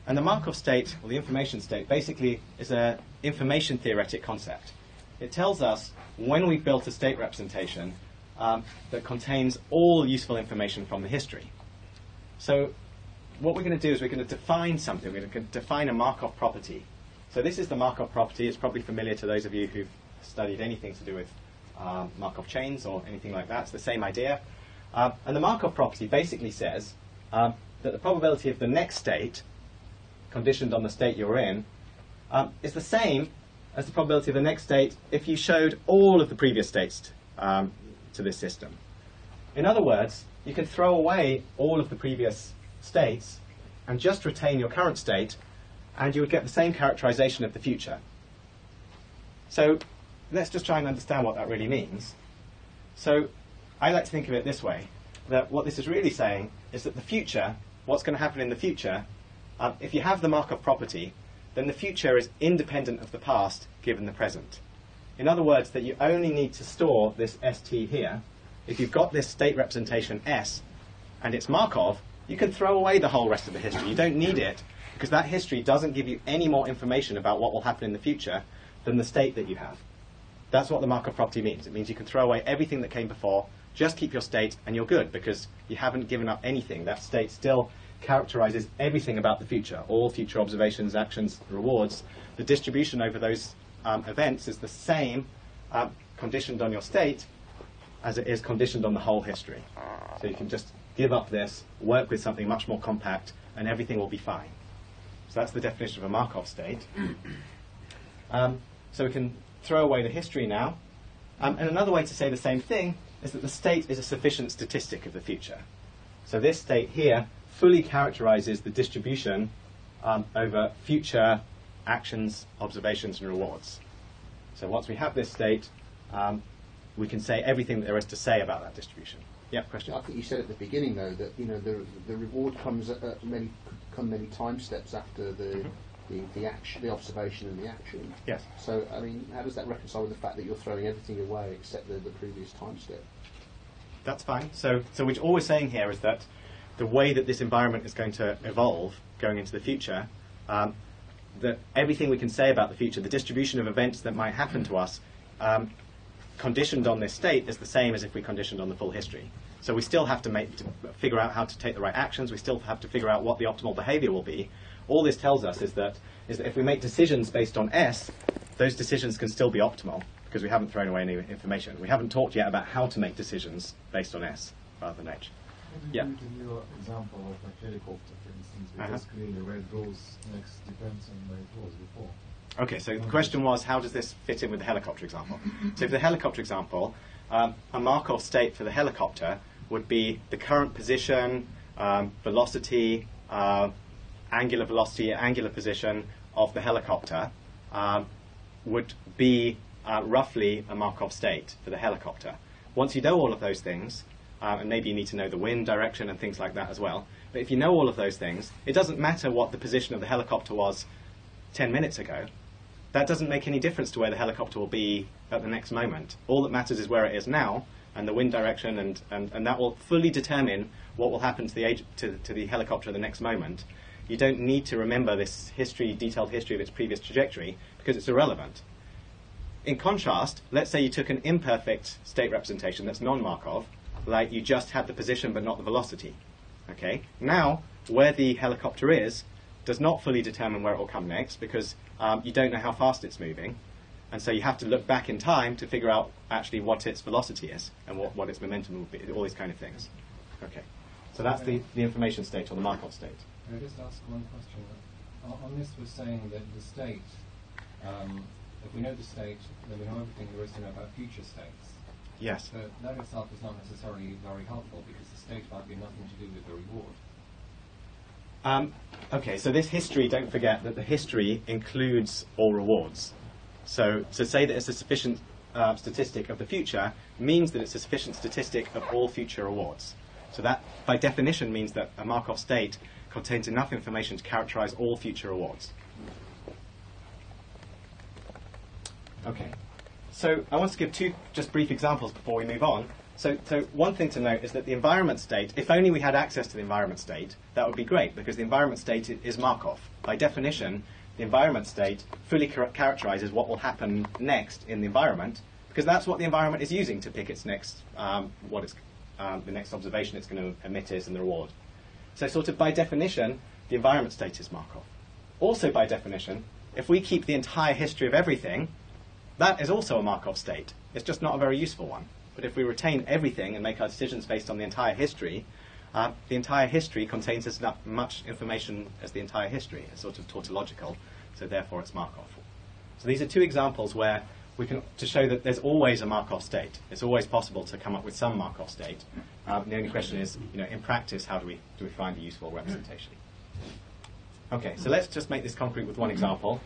And the Markov state, or the information state, basically is an information theoretic concept. It tells us when we've built a state representation that contains all useful information from the history. So what we're going to do is we're going to define something. We're going to define a Markov property. So this is the Markov property. It's probably familiar to those of you who've studied anything to do with Markov chains or anything like that. It's the same idea. And the Markov property basically says that the probability of the next state, conditioned on the state you're in, is the same as the probability of the next state if you showed all of the previous states to this system. In other words, you can throw away all of the previous states and just retain your current state, and you would get the same characterization of the future. So let's just try and understand what that really means. So I like to think of it this way, that what this is really saying is that the future, what's going to happen in the future, if you have the Markov property, then the future is independent of the past given the present. In other words, that you only need to store this ST here. If you've got this state representation S and it's Markov, you can throw away the whole rest of the history. You don't need it, because that history doesn't give you any more information about what will happen in the future than the state that you have. That's what the Markov property means. It means you can throw away everything that came before, just keep your state, and you're good, because you haven't given up anything. That state still characterizes everything about the future, all future observations, actions, rewards. The distribution over those events is the same conditioned on your state as it is conditioned on the whole history. So you can just give up this, work with something much more compact, and everything will be fine. So that's the definition of a Markov state. So we can throw away the history now. And another way to say the same thing is that the state is a sufficient statistic of the future. So this state here fully characterizes the distribution over future actions, observations, and rewards. So once we have this state, we can say everything that there is to say about that distribution. Yeah, question? I think you said at the beginning, though, that the reward comes at many time steps after the action, the observation, and the action. Yes. So, I mean, how does that reconcile with the fact that you're throwing everything away except the previous time step? That's fine. So all we're saying here is that the way that this environment is going to evolve going into the future, that everything we can say about the future, the distribution of events that might happen to us, conditioned on this state is the same as if we conditioned on the full history. So we still have to figure out how to take the right actions. We still have to figure out what the optimal behavior will be. All this tells us is that if we make decisions based on S, those decisions can still be optimal because we haven't thrown away any information. We haven't talked yet about how to make decisions based on S rather than H. Yeah. In your example of a helicopter, for instance, because clearly where it goes next depends on where it was before. Okay, so the question was, how does this fit in with the helicopter example? So for the helicopter example, a Markov state for the helicopter would be the current position, velocity, angular velocity, angular position of the helicopter would be roughly a Markov state for the helicopter. Once you know all of those things, and maybe you need to know the wind direction and things like that as well, but if you know all of those things, it doesn't matter what the position of the helicopter was 10 minutes ago. That doesn't make any difference to where the helicopter will be at the next moment. All that matters is where it is now, and the wind direction, and that will fully determine what will happen to the helicopter at the next moment. You don't need to remember this detailed history of its previous trajectory, because it's irrelevant. In contrast, let's say you took an imperfect state representation that's non-Markov, like you just had the position but not the velocity. Okay? Now, where the helicopter is does not fully determine where it will come next, because you don't know how fast it's moving, and so you have to look back in time to figure out actually what its velocity is and what its momentum will be, all these kind of things. Okay, so that's the information state or the Markov state. Can I just ask one question? On this, we're saying that the state, if we know the state, then we know everything there is to know about future states. Yes. But that itself is not necessarily very helpful, because the state might be nothing to do with the reward. Okay, so this history, don't forget that the history includes all rewards. So to say that it's a sufficient statistic of the future means that it's a sufficient statistic of all future rewards. So that, by definition, means that a Markov state contains enough information to characterize all future rewards. Okay, so I want to give two just brief examples before we move on. So one thing to note is that the environment state, if only we had access to the environment state, that would be great, because the environment state is Markov. By definition, the environment state fully characterizes what will happen next in the environment, because that's what the environment is using to pick its next, the next observation it's going to emit is and the reward. So sort of by definition, the environment state is Markov. Also by definition, if we keep the entire history of everything, that is also a Markov state. It's just not a very useful one. But if we retain everything and make our decisions based on the entire history contains as much information as the entire history. It's sort of tautological, so therefore it's Markov. So these are two examples where we can, to show that there's always a Markov state. It's always possible to come up with some Markov state. The only question is, in practice, how do we find a useful representation? Okay, so let's just make this concrete with one example.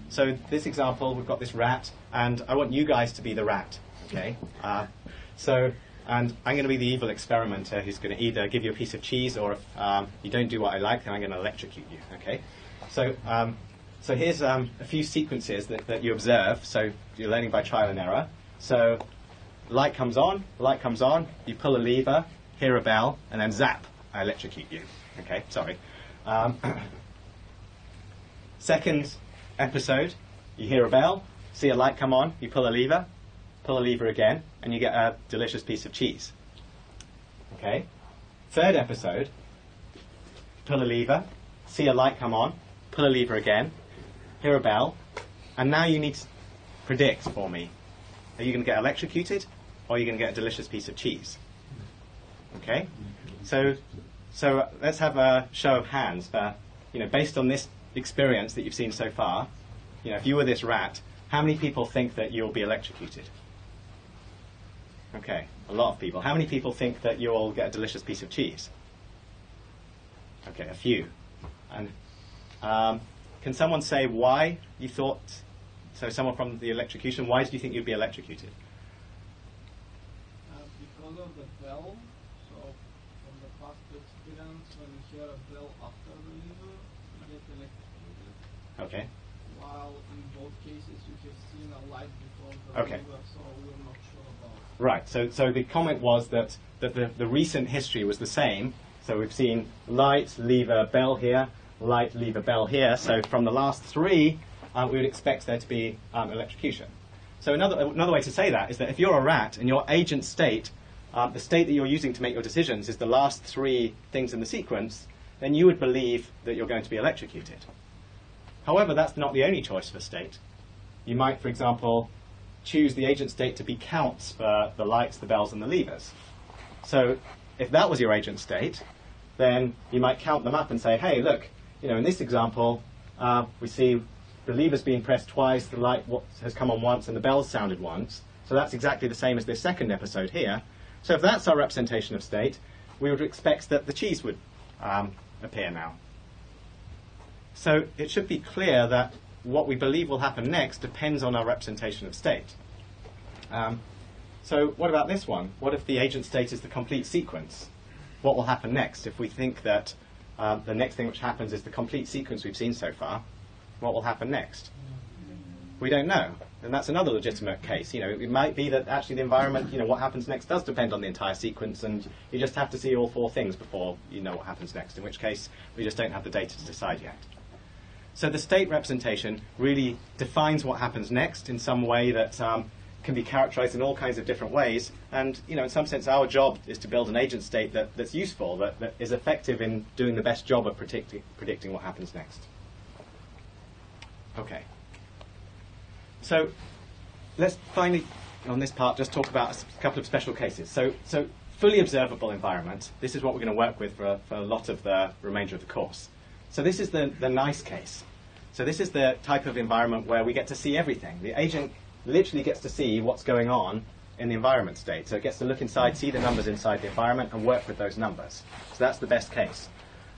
So this example, we've got this rat, and I want you guys to be the rat. Okay, and I'm going to be the evil experimenter who's going to either give you a piece of cheese, or if you don't do what I like, then I'm going to electrocute you. Okay, so here's a few sequences that you observe. So you're learning by trial and error. So light comes on, you pull a lever, hear a bell, and then zap, I electrocute you. Okay, sorry. Second episode, you hear a bell, see a light come on, you pull a lever again, and you get a delicious piece of cheese. Okay? Third episode, pull a lever, see a light come on, pull a lever again, hear a bell, and now you need to predict for me. Are you going to get electrocuted, or are you going to get a delicious piece of cheese? Okay? So let's have a show of hands. Based on this experience that you've seen so far, if you were this rat, how many people think that you'll be electrocuted? Okay, a lot of people. How many people think that you'll get a delicious piece of cheese? Okay, a few. And can someone say why you thought, so someone from the electrocution, why did you think you'd be electrocuted? Because of the bell. So from the past experience, when you hear a bell after the lever, you get electrocuted. Okay. While in both cases you have seen a light before the lever, so we're not sure about it. Right, so the comment was that the recent history was the same. So we've seen light, lever, bell here, light, lever, bell here. So from the last three, we would expect there to be electrocution. So another way to say that is that if you're a rat and your agent state, the state that you're using to make your decisions is the last 3 things in the sequence, then you would believe that you're going to be electrocuted. However, that's not the only choice for state. You might, for example, choose the agent state to be counts for the lights, the bells, and the levers. So if that was your agent state, then you might count them up and say, hey, look, in this example, we see the lever's being pressed twice, the light has come on once, and the bell's sounded once. So that's exactly the same as this second episode here. So if that's our representation of state, we would expect that the cheese would appear now. So it should be clear that what we believe will happen next depends on our representation of state. So what about this one? What if the agent state is the complete sequence? What will happen next? If we think that the next thing which happens is the complete sequence we've seen so far, what will happen next? We don't know. And that's another legitimate case. It might be that actually the environment, what happens next does depend on the entire sequence, and you just have to see all 4 things before you know what happens next, in which case we just don't have the data to decide yet. So the state representation really defines what happens next in some way that can be characterized in all kinds of different ways. And in some sense, our job is to build an agent state that's useful, that is effective in doing the best job of predicting what happens next. Okay. So let's finally, on this part, just talk about a couple of special cases. So fully observable environment, this is what we're going to work with for a lot of the remainder of the course. So this is the nice case. So this is the type of environment where we get to see everything. The agent literally gets to see what's going on in the environment state. So it gets to look inside, see the numbers inside the environment, and work with those numbers. So that's the best case.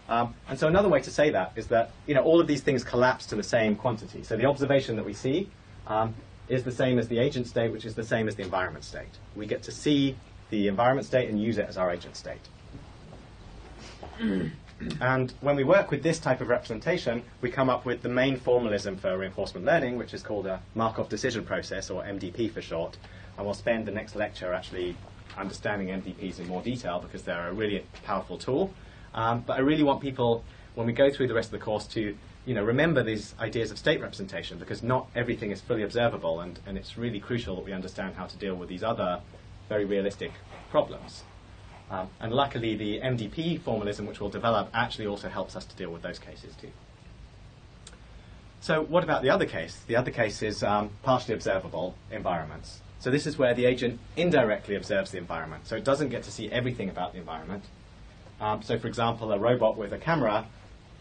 And so another way to say that is that all of these things collapse to the same quantity. So the observation that we see is the same as the agent state, which is the same as the environment state. We get to see the environment state and use it as our agent state. And when we work with this type of representation, we come up with the main formalism for reinforcement learning, which is called a Markov decision process, or MDP for short. And we'll spend the next lecture actually understanding MDPs in more detail because they're a really powerful tool. But I really want people, when we go through the rest of the course, to remember these ideas of state representation, because not everything is fully observable, and it's really crucial that we understand how to deal with these other very realistic problems. And luckily, the MDP formalism, which we'll develop, actually also helps us to deal with those cases too. So what about the other case? The other case is partially observable environments. So this is where the agent indirectly observes the environment. So it doesn't get to see everything about the environment. So for example, a robot with a camera,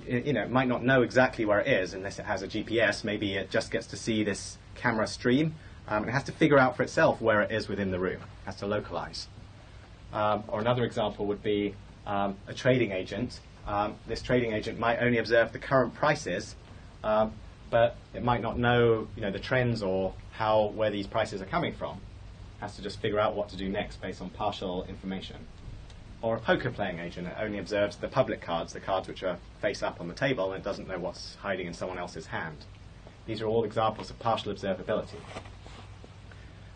it might not know exactly where it is unless it has a GPS. Maybe it just gets to see this camera stream. It has to figure out for itself where it is within the room. It has to localize. Or another example would be a trading agent. This trading agent might only observe the current prices, but it might not know, the trends or where these prices are coming from. It has to just figure out what to do next based on partial information. Or a poker playing agent, it only observes the public cards, the cards which are face up on the table, and it doesn't know what's hiding in someone else's hand. These are all examples of partial observability.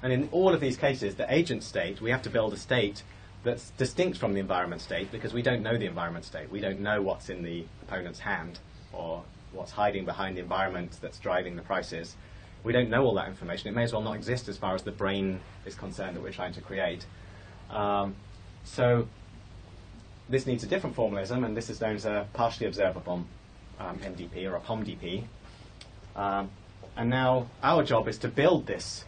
And in all of these cases, the agent state, we have to build a state that's distinct from the environment state, because we don't know the environment state. We don't know what's in the opponent's hand or what's hiding behind the environment that's driving the prices. We don't know all that information. It may as well not exist as far as the brain is concerned that we're trying to create. So this needs a different formalism, and this is known as a partially observable MDP, or a POMDP. And now our job is to build this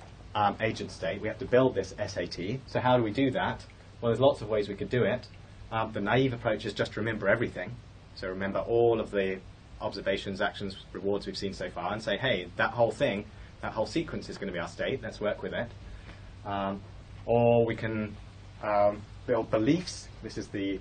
agent state. We have to build this SAT. So how do we do that? Well, there's lots of ways we could do it. The naive approach is just remember everything. So remember all of the observations, actions, rewards we've seen so far, and say, hey, that whole thing, that whole sequence is going to be our state. Let's work with it. Or we can build beliefs. This is the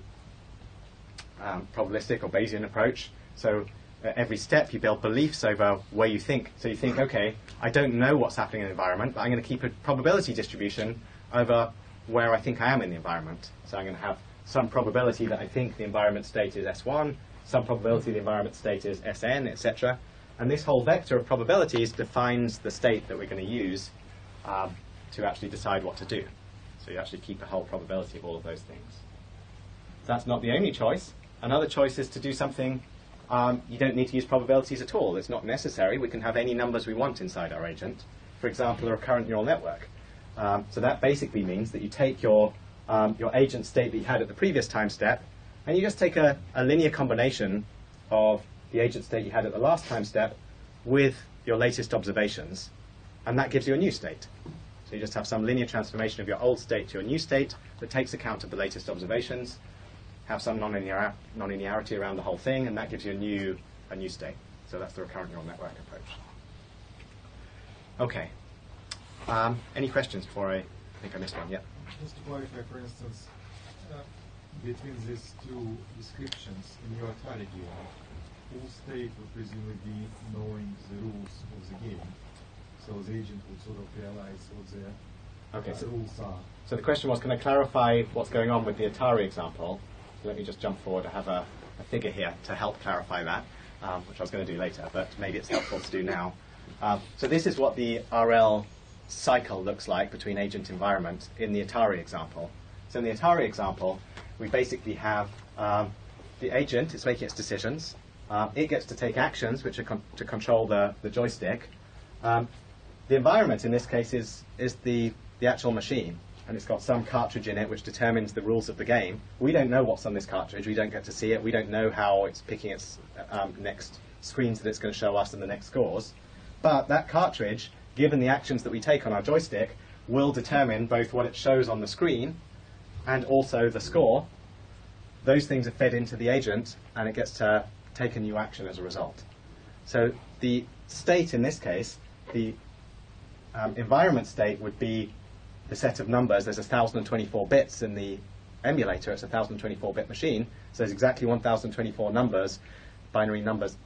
probabilistic or Bayesian approach. So at every step you build beliefs over where you think. So you think, okay, I don't know what's happening in the environment, but I'm going to keep a probability distribution over where I think I am in the environment. So I'm going to have some probability that I think the environment state is S1, some probability the environment state is Sn, etc. And this whole vector of probabilities defines the state that we're going to use to actually decide what to do. So you actually keep a whole probability of all of those things. That's not the only choice. Another choice is to do something you don't need to use probabilities at all. It's not necessary. We can have any numbers we want inside our agent. for example, a recurrent neural network. So that basically means that you take your agent state that you had at the previous time step, and you just take a linear combination of the agent state you had at the last time step with your latest observations, and that gives you a new state. So you just have some linear transformation of your old state to your new state that takes account of the latest observations, have some nonlinearity around the whole thing, and that gives you a new state. So that's the recurrent neural network approach. Okay. Any questions before I think I missed one? Yeah. Just to clarify, for instance, between these two descriptions in your Atari game, full state would presumably be knowing the rules of the game. So the agent would sort of realize what the rules are. So the question was, can I clarify what's going on with the Atari example? So let me just jump forward. I have a figure here to help clarify that, which I was going to do later, but maybe it's helpful to do now. So this is what the RL cycle looks like between agent environment in the Atari example. So in the Atari example, we basically have the agent is making its decisions. It gets to take actions, which are to control the joystick. The environment in this case is the actual machine, and it's got some cartridge in it which determines the rules of the game. We don't know what's on this cartridge. We don't get to see it. We don't know how it's picking its next screens that it's going to show us and the next scores. But that cartridge, given the actions that we take on our joystick, will determine both what it shows on the screen and also the score. Those things are fed into the agent, and it gets to take a new action as a result. So the state in this case, the environment state would be the set of numbers. There's 1024 bits in the emulator. It's a 1024-bit machine. So there's exactly 1024 numbers, binary numbers,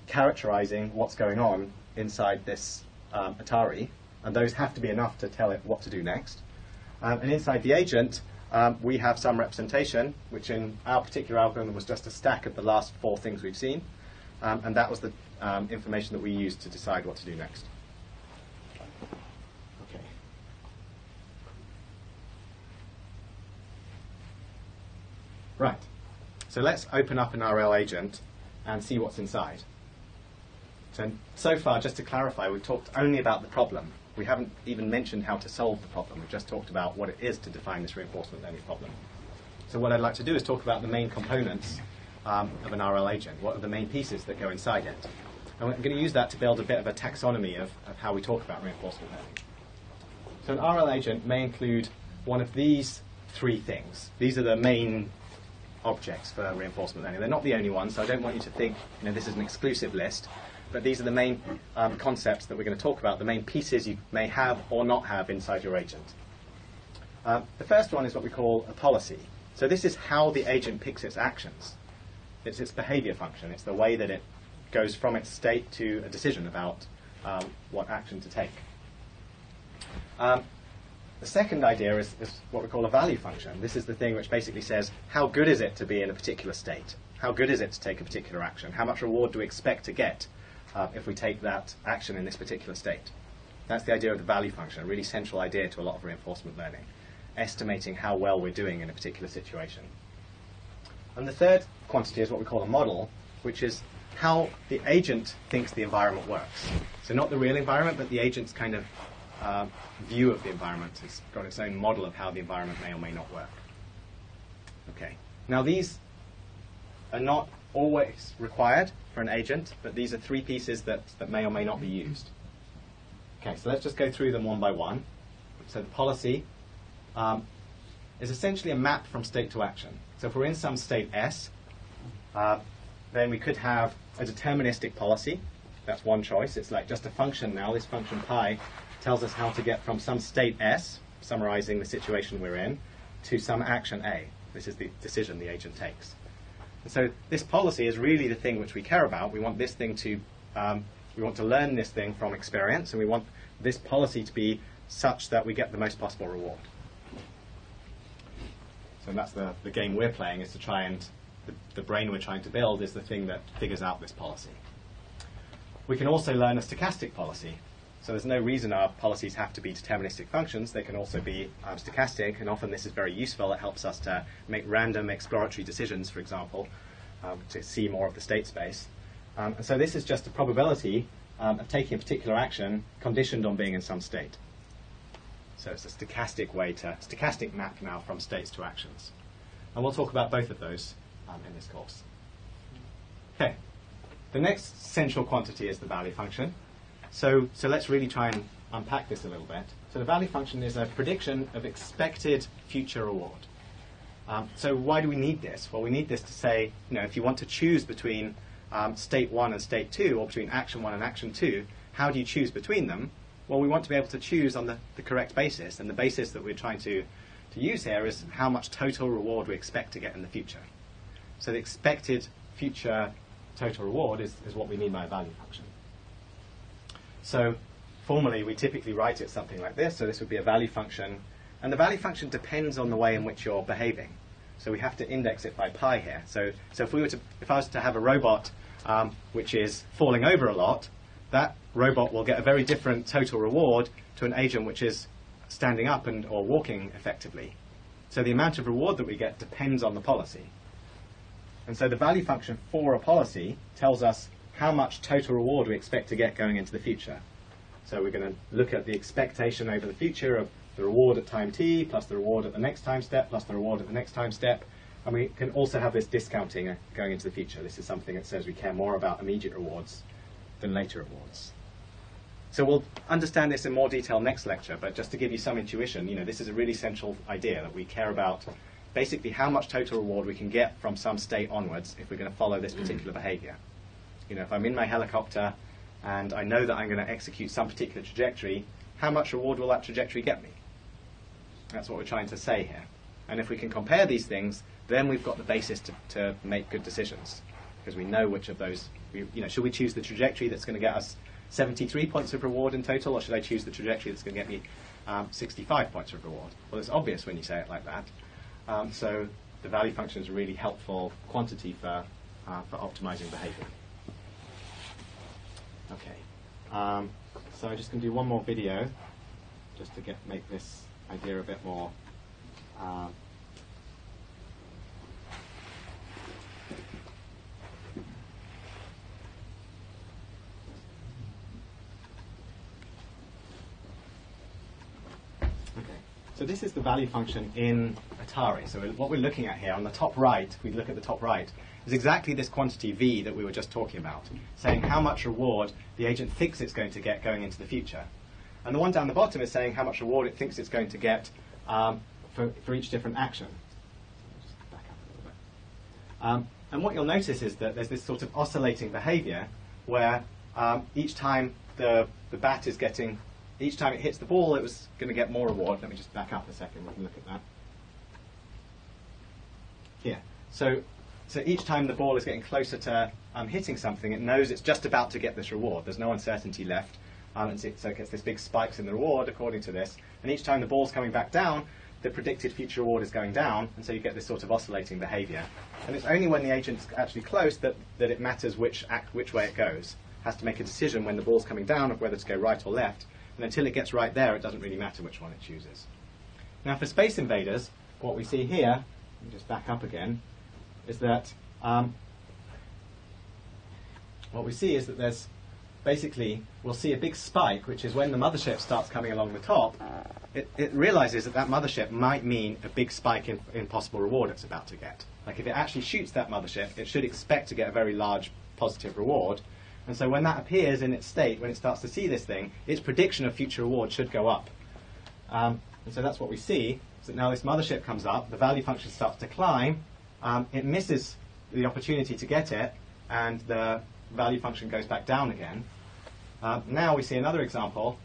characterizing what's going on inside this Atari. And those have to be enough to tell it what to do next. And inside the agent, we have some representation, which in our particular algorithm was just a stack of the last 4 things we've seen. And that was the information that we used to decide what to do next. Okay. Right. So let's open up an RL agent and see what's inside. So far, just to clarify, we've talked only about the problem. We haven't even mentioned how to solve the problem. We've just talked about what it is to define this reinforcement learning problem. So what I'd like to do is talk about the main components of an RL agent. What are the main pieces that go inside it? And I'm going to use that to build a bit of a taxonomy of how we talk about reinforcement learning. So an RL agent may include one of these 3 things. These are the main objects for reinforcement learning. They're not the only ones, so I don't want you to think this is an exclusive list. But these are the main concepts that we're going to talk about, the main pieces you may have or not have inside your agent. The first one is what we call a policy. So this is how the agent picks its actions. It's its behavior function. It's the way that it goes from its state to a decision about what action to take. The second idea is what we call a value function. This is the thing which basically says, how good is it to be in a particular state? How good is it to take a particular action? How much reward do we expect to get if we take that action in this particular state? That's the idea of the value function, a really central idea to a lot of reinforcement learning, estimating how well we're doing in a particular situation. And the third quantity is what we call a model, which is how the agent thinks the environment works. So not the real environment, but the agent's kind of view of the environment. It's got its own model of how the environment may or may not work. Okay. Now these are not always required for an agent, but these are 3 pieces that may or may not be used. Okay, so let's just go through them one by one. So the policy is essentially a map from state to action. So if we're in some state S, then we could have a deterministic policy. That's one choice. It's like just a function now. This function pi tells us how to get from some state S, summarizing the situation we're in, to some action A. This is the decision the agent takes. And so this policy is really the thing which we care about. We want this thing to, we want to learn this thing from experience, and we want this policy to be such that we get the most possible reward. So that's the game we're playing, is to try and, the brain we're trying to build is the thing that figures out this policy. We can also learn a stochastic policy. So there's no reason our policies have to be deterministic functions. They can also be stochastic, and often this is very useful. It helps us to make random exploratory decisions, for example, to see more of the state space. And so this is just a probability of taking a particular action conditioned on being in some state. So it's a stochastic map now from states to actions. And we'll talk about both of those in this course. Okay, the next central quantity is the value function. So let's really try and unpack this a little bit. So the value function is a prediction of expected future reward. So why do we need this? Well, we need this to say, if you want to choose between state 1 and state 2, or between action 1 and action 2, how do you choose between them? Well, we want to be able to choose on the correct basis, and the basis that we're trying to use here is how much total reward we expect to get in the future. So the expected future total reward is what we mean by a value function. So formally, we typically write it something like this. So this would be a value function, and the value function depends on the way in which you're behaving. So we have to index it by pi here. So if I was to have a robot which is falling over a lot, that robot will get a very different total reward to an agent which is standing up or walking effectively. So the amount of reward that we get depends on the policy. And so the value function for a policy tells us how much total reward we expect to get going into the future. So we're going to look at the expectation over the future of the reward at time t, plus the reward at the next time step, plus the reward at the next time step. And we can also have this discounting going into the future. This is something that says we care more about immediate rewards than later rewards. So we'll understand this in more detail next lecture, but just to give you some intuition, this is a really central idea that we care about basically how much total reward we can get from some state onwards if we're going to follow this particular behavior. If I'm in my helicopter and I know that I'm going to execute some particular trajectory, how much reward will that trajectory get me? That's what we're trying to say here. And if we can compare these things, then we've got the basis to make good decisions, because we know which of those, should we choose the trajectory that's going to get us 73 points of reward in total, or should I choose the trajectory that's going to get me 65 points of reward? Well, it's obvious when you say it like that. So the value function is a really helpful quantity for optimizing behavior. Okay, so I'm just going to do one more video just to make this idea a bit more So this is the value function in Atari. So what we're looking at here on the top right, if we look at the top right, is exactly this quantity V that we were just talking about, saying how much reward the agent thinks it's going to get going into the future. And the one down the bottom is saying how much reward it thinks it's going to get for each different action. Just back up a little bit. And what you'll notice is that there's this sort of oscillating behavior where each time the bat is getting, each time it hits the ball, it was going to get more reward. Let me just back up a second. We can look at that. Here. So each time the ball is getting closer to hitting something, it knows it's just about to get this reward. There's no uncertainty left. And so it gets this big spikes in the reward according to this. And each time the ball's coming back down, the predicted future reward is going down. And so you get this sort of oscillating behavior. And it's only when the agent's actually close that it matters which way it goes. It has to make a decision when the ball's coming down of whether to go right or left. And until it gets right there, it doesn't really matter which one it chooses. Now for Space Invaders, what we see here, let me just back up again, is that what we see is that there's basically, we'll see a big spike, which is when the mothership starts coming along the top, it realizes that mothership might mean a big spike in possible reward it's about to get. Like if it actually shoots that mothership, it should expect to get a very large positive reward. And so when that appears in its state, when it starts to see this thing, its prediction of future reward should go up. And so that's what we see, is that now this mothership comes up, the value function starts to climb, it misses the opportunity to get it, and the value function goes back down again. Now we see another example.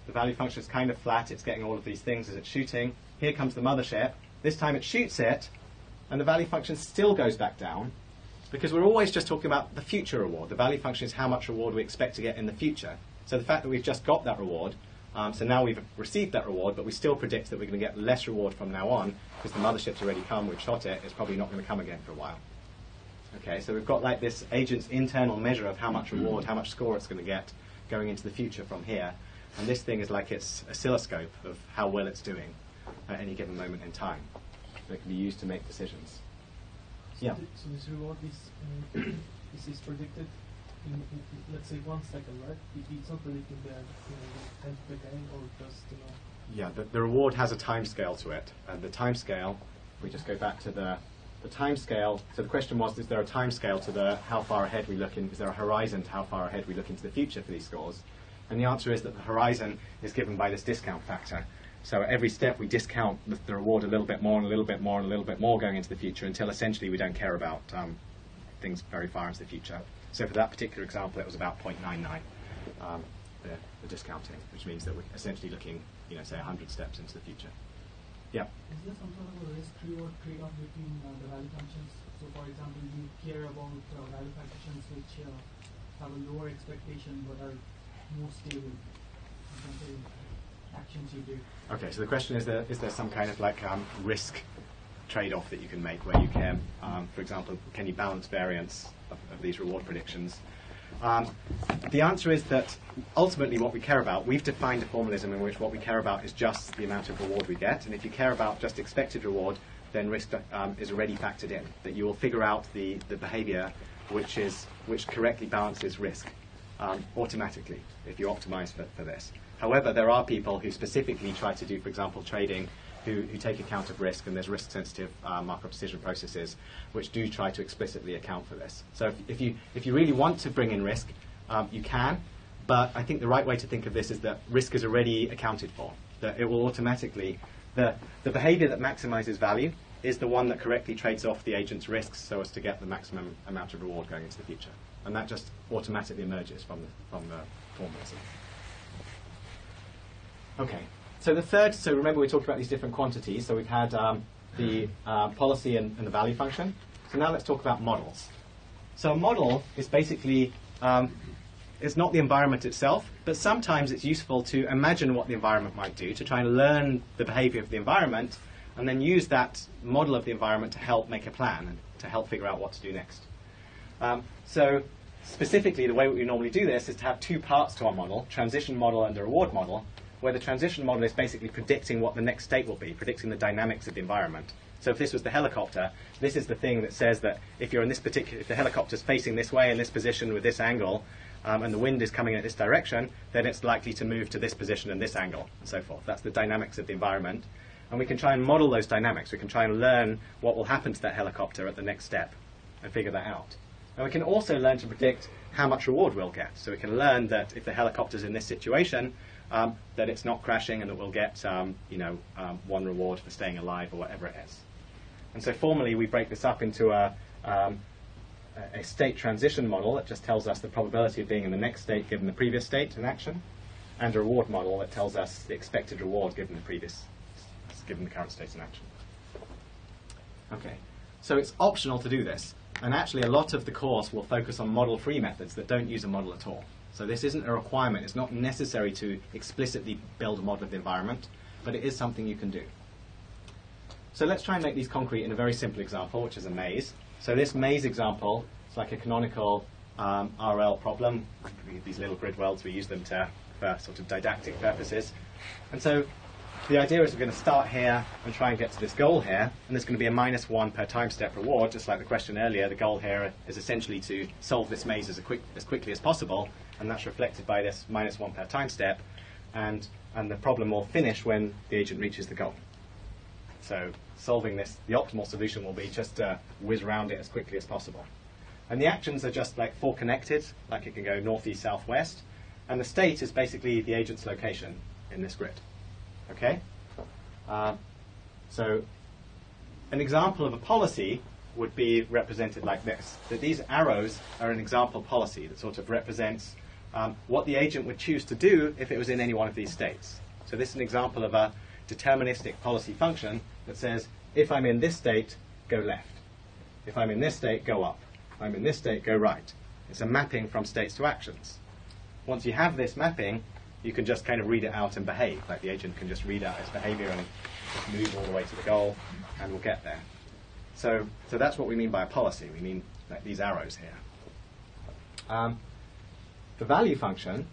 The value function is kind of flat, it's getting all of these things as it's shooting. Here comes the mothership. This time it shoots it, and the value function still goes back down, because we're always just talking about the future reward. The value function is how much reward we expect to get in the future. So the fact that we've just got that reward, so now we've received that reward, but we still predict that we're going to get less reward from now on, because the mothership's already come, we've shot it, it's probably not going to come again for a while. Okay, so we've got like this agent's internal measure of how much reward, how much score it's going to get going into the future from here. And this thing is like its oscilloscope of how well it's doing at any given moment in time. So it can be used to make decisions. So Yeah. So this reward is predicted let's say 1 second, right? It's not predicting the end of the game, or just Yeah, the reward has a time scale to it, and the time scale. If we just go back to the time scale. So the question was: is there a time scale to the how far ahead we look in? Is there a horizon to how far ahead we look into the future for these scores? And the answer is that the horizon is given by this discount factor. So at every step we discount the reward a little bit more and a little bit more and a little bit more going into the future until essentially we don't care about things very far into the future. So for that particular example, it was about 0.99, the discounting, which means that we're essentially looking, say 100 steps into the future. Yeah. Is there some sort of a risk-reward trade-off between the value functions? So, for example, you care about value functions which have a lower expectation but are more stable in terms of actions you do. Okay, so the question is there some kind of risk trade-off that you can make where you can, for example, can you balance variance of these reward predictions? The answer is that ultimately what we care about, we've defined a formalism in which what we care about is just the amount of reward we get, and if you care about just expected reward, then risk is already factored in, that you will figure out the behavior which correctly balances risk automatically if you optimize for this. However, there are people who specifically try to do, for example, trading, who take account of risk, and there's risk-sensitive markup decision processes which do try to explicitly account for this. So if you really want to bring in risk, you can, but I think the right way to think of this is that risk is already accounted for, that it will automatically, the behavior that maximizes value is the one that correctly trades off the agent's risks so as to get the maximum amount of reward going into the future. And that just automatically emerges from the formalism. Okay. So so remember we talked about these different quantities. So we've had the policy and the value function. So now let's talk about models. So a model is basically, it's not the environment itself, but sometimes it's useful to imagine what the environment might do, to try and learn the behavior of the environment, and then use that model of the environment to help make a plan and to help figure out what to do next. So specifically, the way we normally do this is to have two parts to our model, transition model and a reward model, where the transition model is basically predicting what the next state will be, predicting the dynamics of the environment. So if this was the helicopter, this is the thing that says that if the helicopter's facing this way in this position with this angle, and the wind is coming in this direction, then it's likely to move to this position and this angle, and so forth. That's the dynamics of the environment. And we can try and model those dynamics. We can try and learn what will happen to that helicopter at the next step and figure that out. And we can also learn to predict how much reward we'll get. So we can learn that if the helicopter's in this situation, that it's not crashing and that we'll get one reward for staying alive or whatever it is. And so formally we break this up into a state transition model that just tells us the probability of being in the next state given the previous state in action, and a reward model that tells us the expected reward given the current state in action. Okay, so it's optional to do this, and actually a lot of the course will focus on model-free methods that don't use a model at all. So this isn't a requirement. It's not necessary to explicitly build a model of the environment, but it is something you can do. So let's try and make these concrete in a very simple example, which is a maze. So this maze example is like a canonical RL problem. These little grid worlds, we use them for sort of didactic purposes. And so the idea is we're going to start here and try and get to this goal here, and there's going to be a -1 per time step reward, just like the question earlier. The goal here is essentially to solve this maze as quickly as possible, and that's reflected by this -1 per time step, and the problem will finish when the agent reaches the goal. So solving this, the optimal solution will be just to whiz around it as quickly as possible. And the actions are just like four connected, like it can go north, east, south, west, and the state is basically the agent's location in this grid. Okay? So an example of a policy would be represented like this, that these arrows are an example policy that sort of represents what the agent would choose to do if it was in any one of these states. So this is an example of a deterministic policy function that says, if I'm in this state, go left. If I'm in this state, go up. If I'm in this state, go right. It's a mapping from states to actions. Once you have this mapping, you can just kind of read it out and behave. Like the agent can just read out its behavior and just move all the way to the goal, and we'll get there. So that's what we mean by a policy. We mean like these arrows here. The value function,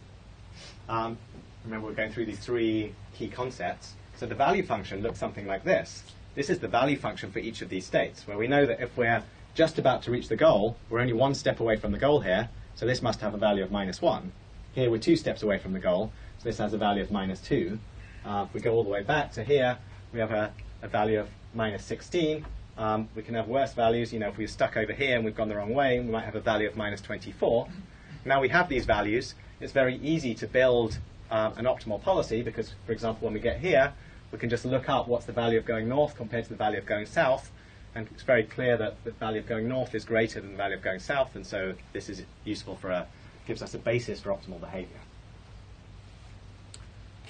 remember we're going through these three key concepts. So the value function looks something like this. This is the value function for each of these states, where we know that if we're just about to reach the goal, we're only one step away from the goal here, So this must have a value of -1. Here we're 2 steps away from the goal, so this has a value of -2. If we go all the way back to here, we have a value of -16. We can have worse values. If we're stuck over here and we've gone the wrong way, we might have a value of -24. Now we have these values. It's very easy to build an optimal policy because, for example, when we get here, we can just look up what's the value of going north compared to the value of going south, and it's very clear that the value of going north is greater than the value of going south, and so this is useful gives us a basis for optimal behavior.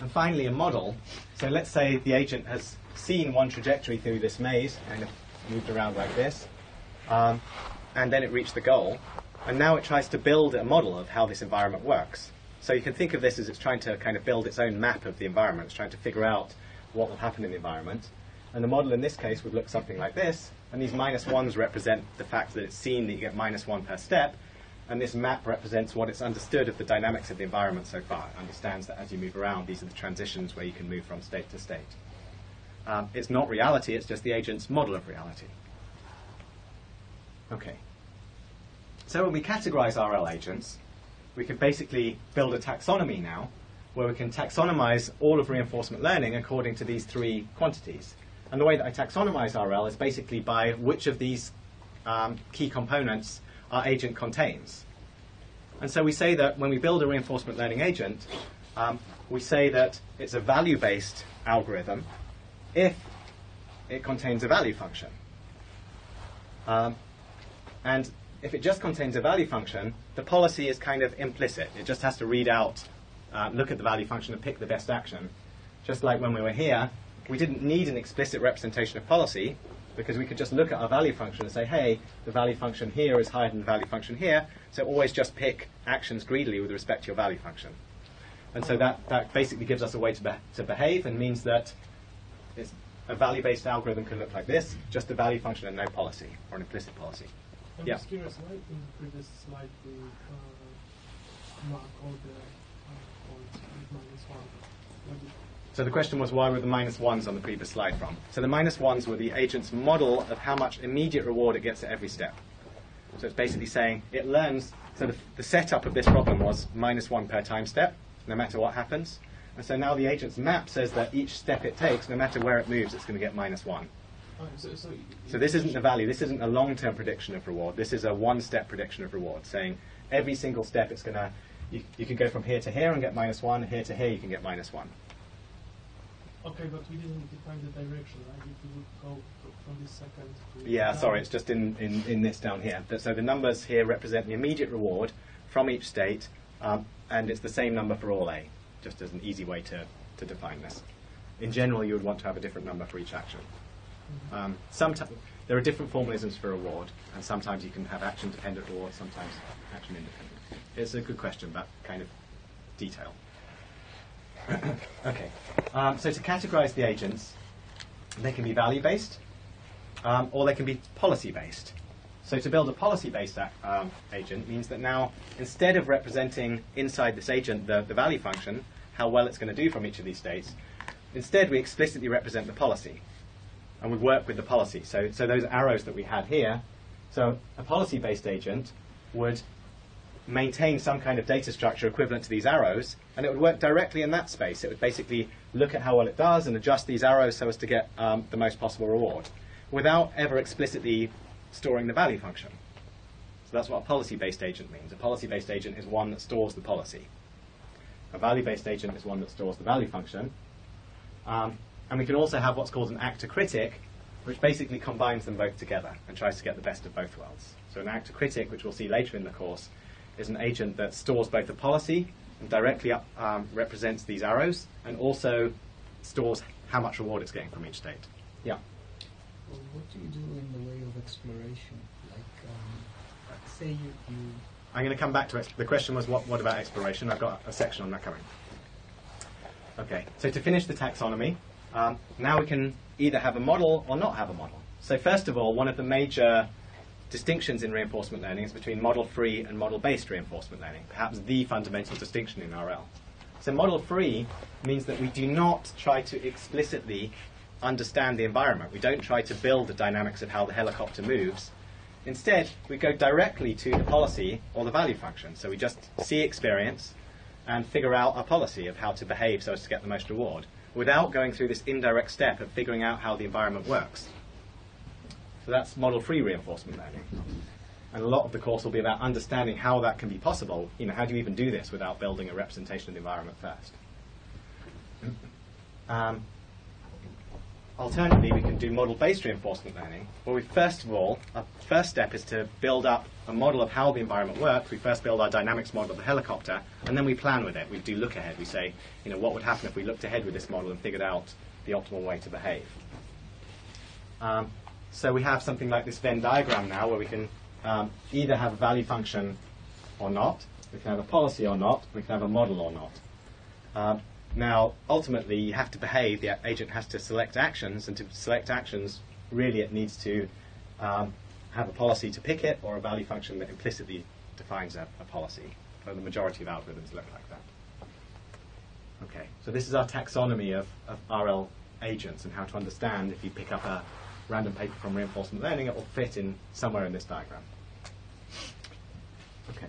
And finally, a model. So let's say the agent has seen one trajectory through this maze, kind of moved around like this, and then it reached the goal, and now it tries to build a model of how this environment works. So you can think of this as it's trying to kind of build its own map of the environment. It's trying to figure out what will happen in the environment. And the model in this case would look something like this, and these -1s represent the fact that it's seen that you get -1 per step, and this map represents what it's understood of the dynamics of the environment so far. It understands that as you move around, these are the transitions where you can move from state to state. It's not reality, it's just the agent's model of reality. Okay. So when we categorize RL agents, we can basically build a taxonomy now, where we can taxonomize all of reinforcement learning according to these 3 quantities. And the way that I taxonomize RL is basically by which of these key components our agent contains. And so we say that when we build a reinforcement learning agent, we say that it's a value-based algorithm if it contains a value function. And if it just contains a value function, the policy is kind of implicit. It just has to read out, look at the value function and pick the best action. Just like when we were here, we didn't need an explicit representation of policy because we could just look at our value function and say, hey, the value function here is higher than the value function here, so always just pick actions greedily with respect to your value function. And so that basically gives us a way to behave and means that a value-based algorithm can look like this, just a value function and no policy, or an implicit policy. I'm just curious, why in the previous slide we mark all the points with -1? So the question was, why were the -1s on the previous slide from? So the -1s were the agent's model of how much immediate reward it gets at every step. So it's basically saying it learns, so the setup of this problem was -1 per time step, no matter what happens. And so now the agent's map says that each step it takes, no matter where it moves, it's going to get -1. So this isn't the value, this isn't a long-term prediction of reward, this is a one-step prediction of reward, saying every single step it's going to, you can go from here to here and get -1, here to here you can get -1. Okay, but we didn't define the direction, right? If you would go from this second to... Yeah, sorry, it's just in this down here. So the numbers here represent the immediate reward from each state, and it's the same number for all A, just as an easy way to define this. In general, you would want to have a different number for each action. Sometimes there are different formalisms for reward, and sometimes you can have action-dependent reward, sometimes action-independent. It's a good question, but kind of detail. Okay, so to categorize the agents, they can be value-based, or they can be policy-based. So to build a policy-based agent means that now, instead of representing inside this agent the value function, how well it's going to do from each of these states, instead we explicitly represent the policy, and we work with the policy. So those arrows that we had here, so a policy-based agent would maintain some kind of data structure equivalent to these arrows, and it would work directly in that space. It would basically look at how well it does and adjust these arrows so as to get the most possible reward, without ever explicitly storing the value function. So that's what a policy-based agent means. A policy-based agent is one that stores the policy. A value-based agent is one that stores the value function. And we can also have what's called an actor critic, which basically combines them both together and tries to get the best of both worlds. So an actor critic, which we'll see later in the course, is an agent that stores both the policy and directly represents these arrows, and also stores how much reward it's getting from each state. Yeah? Well, what do you do in the way of exploration? Like, say you... I'm going to come back to it. The question was, what about exploration? I've got a section on that coming. Okay, so to finish the taxonomy, now we can either have a model or not have a model. So first of all, one of the major distinctions in reinforcement learning is between model-free and model-based reinforcement learning, perhaps the fundamental distinction in RL. So model-free means that we do not try to explicitly understand the environment. We don't try to build the dynamics of how the helicopter moves. Instead, we go directly to the policy or the value function. So we just see experience and figure out a policy of how to behave so as to get the most reward, without going through this indirect step of figuring out how the environment works. So that's model-free reinforcement learning. And a lot of the course will be about understanding how that can be possible. You know, how do you even do this without building a representation of the environment first? Alternatively, we can do model-based reinforcement learning, where we first of all, our first step is to build up a model of how the environment works. We first build our dynamics model of the helicopter, and then we plan with it. We do look ahead. We say, you know, what would happen if we looked ahead with this model and figured out the optimal way to behave. So we have something like this Venn diagram now, where we can either have a value function or not, we can have a policy or not, we can have a model or not. Now, ultimately, you have to behave, the agent has to select actions, and to select actions, really it needs to have a policy to pick it, or a value function that implicitly defines a policy. So the majority of algorithms look like that. Okay, so this is our taxonomy of RL agents, and how to understand, if you pick up a random paper from reinforcement learning, it will fit in somewhere in this diagram. Okay.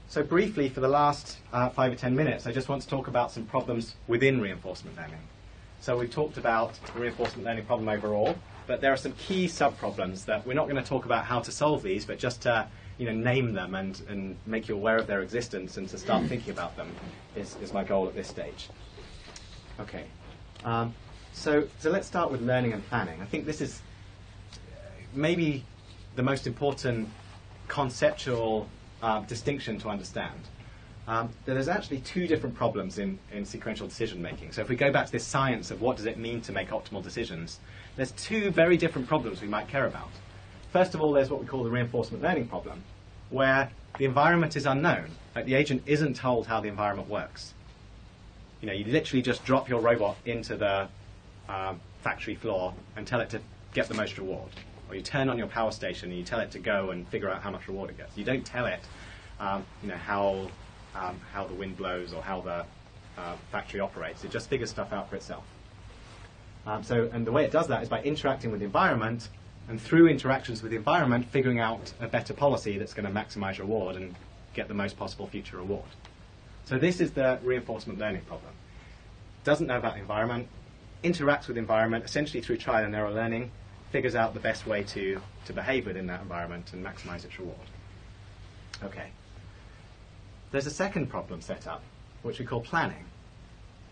So briefly, for the last 5 or 10 minutes, I just want to talk about some problems within reinforcement learning. So we've talked about the reinforcement learning problem overall, but there are some key sub-problems that we're not going to talk about how to solve these, but just to name them and make you aware of their existence and to start thinking about them is my goal at this stage. Okay. So let's start with learning and planning. I think this is maybe the most important conceptual distinction to understand. There's actually two different problems in sequential decision making. So if we go back to this science of what does it mean to make optimal decisions, there's two very different problems we might care about. First of all, there's what we call the reinforcement learning problem, where the environment is unknown. Like the agent isn't told how the environment works. You literally just drop your robot into the factory floor and tell it to get the most reward. Or you turn on your power station and you tell it to go and figure out how much reward it gets. You don't tell it, how the wind blows or how the factory operates. It just figures stuff out for itself. And the way it does that is by interacting with the environment, and through interactions with the environment, figuring out a better policy that's going to maximize reward and get the most possible future reward. So this is the reinforcement learning problem. Doesn't know about the environment, interacts with the environment, essentially through trial and error learning, figures out the best way to behave within that environment and maximize its reward. Okay. There's a second problem set up, which we call planning.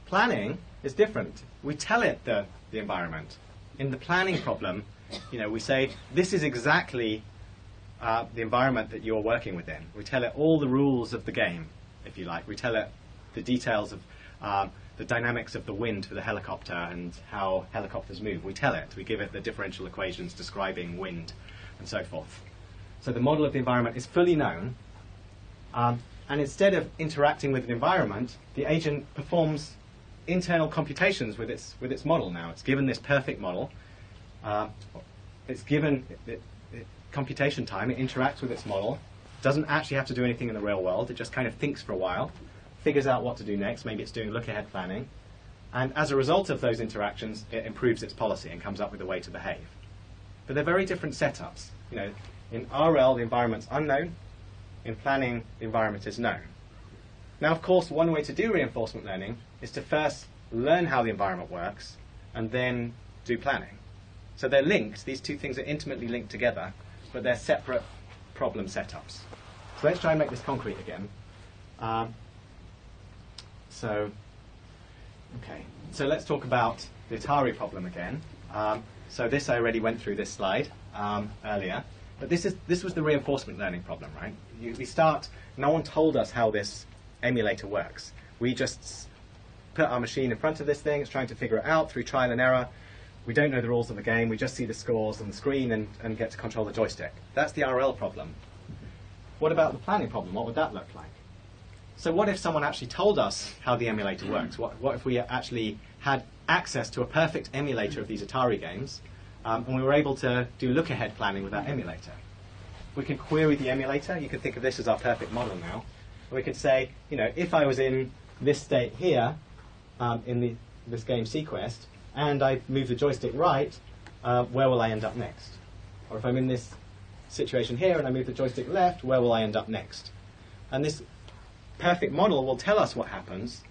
Planning is different. We tell it the environment. In the planning problem, we say, this is exactly the environment that you're working within. We tell it all the rules of the game, if you like. We tell it the details of the dynamics of the wind for the helicopter and how helicopters move. We tell it. We give it the differential equations describing wind and so forth. So the model of the environment is fully known. And instead of interacting with the environment, the agent performs internal computations with its model now. It's given this perfect model. It's given it computation time. It interacts with its model. Doesn't actually have to do anything in the real world. It just kind of thinks for a while, figures out what to do next. Maybe it's doing look-ahead planning. And as a result of those interactions, it improves its policy and comes up with a way to behave. But they're very different setups. In RL, the environment's unknown. In planning, the environment is known. Now, of course, one way to do reinforcement learning is to first learn how the environment works and then do planning. So they're linked. These two things are intimately linked together, but they're separate problem setups. So let's try and make this concrete again. So let's talk about the Atari problem again. So this, I already went through this slide earlier. But this was the reinforcement learning problem, right? We start, no one told us how this emulator works. We just put our machine in front of this thing, it's trying to figure it out through trial and error. We don't know the rules of the game, we just see the scores on the screen and get to control the joystick. That's the RL problem. What about the planning problem? What would that look like? So what if someone actually told us how the emulator works? What if we actually had access to a perfect emulator of these Atari games, and we were able to do look-ahead planning with that emulator? We could query the emulator. You could think of this as our perfect model now. We could say, if I was in this state here, in this game Sequest, and I move the joystick right, where will I end up next? Or if I'm in this situation here and I move the joystick left, where will I end up next? And this perfect model will tell us what happens,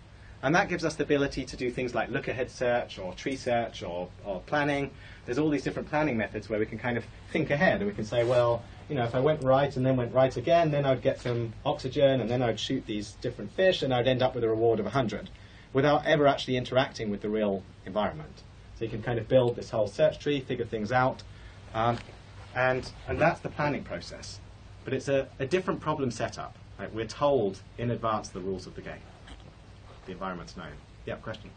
and that gives us the ability to do things like look-ahead search or tree search or planning. There's all these different planning methods where we can kind of think ahead, and we can say, well, you know, if I went right and then went right again, then I'd get some oxygen, and then I'd shoot these different fish, and I'd end up with a reward of 100, without ever actually interacting with the real environment. So you can kind of build this whole search tree, figure things out, and that's the planning process. But it's a different problem setup. Right? We're told in advance the rules of the game. The environment's known. Yeah, question?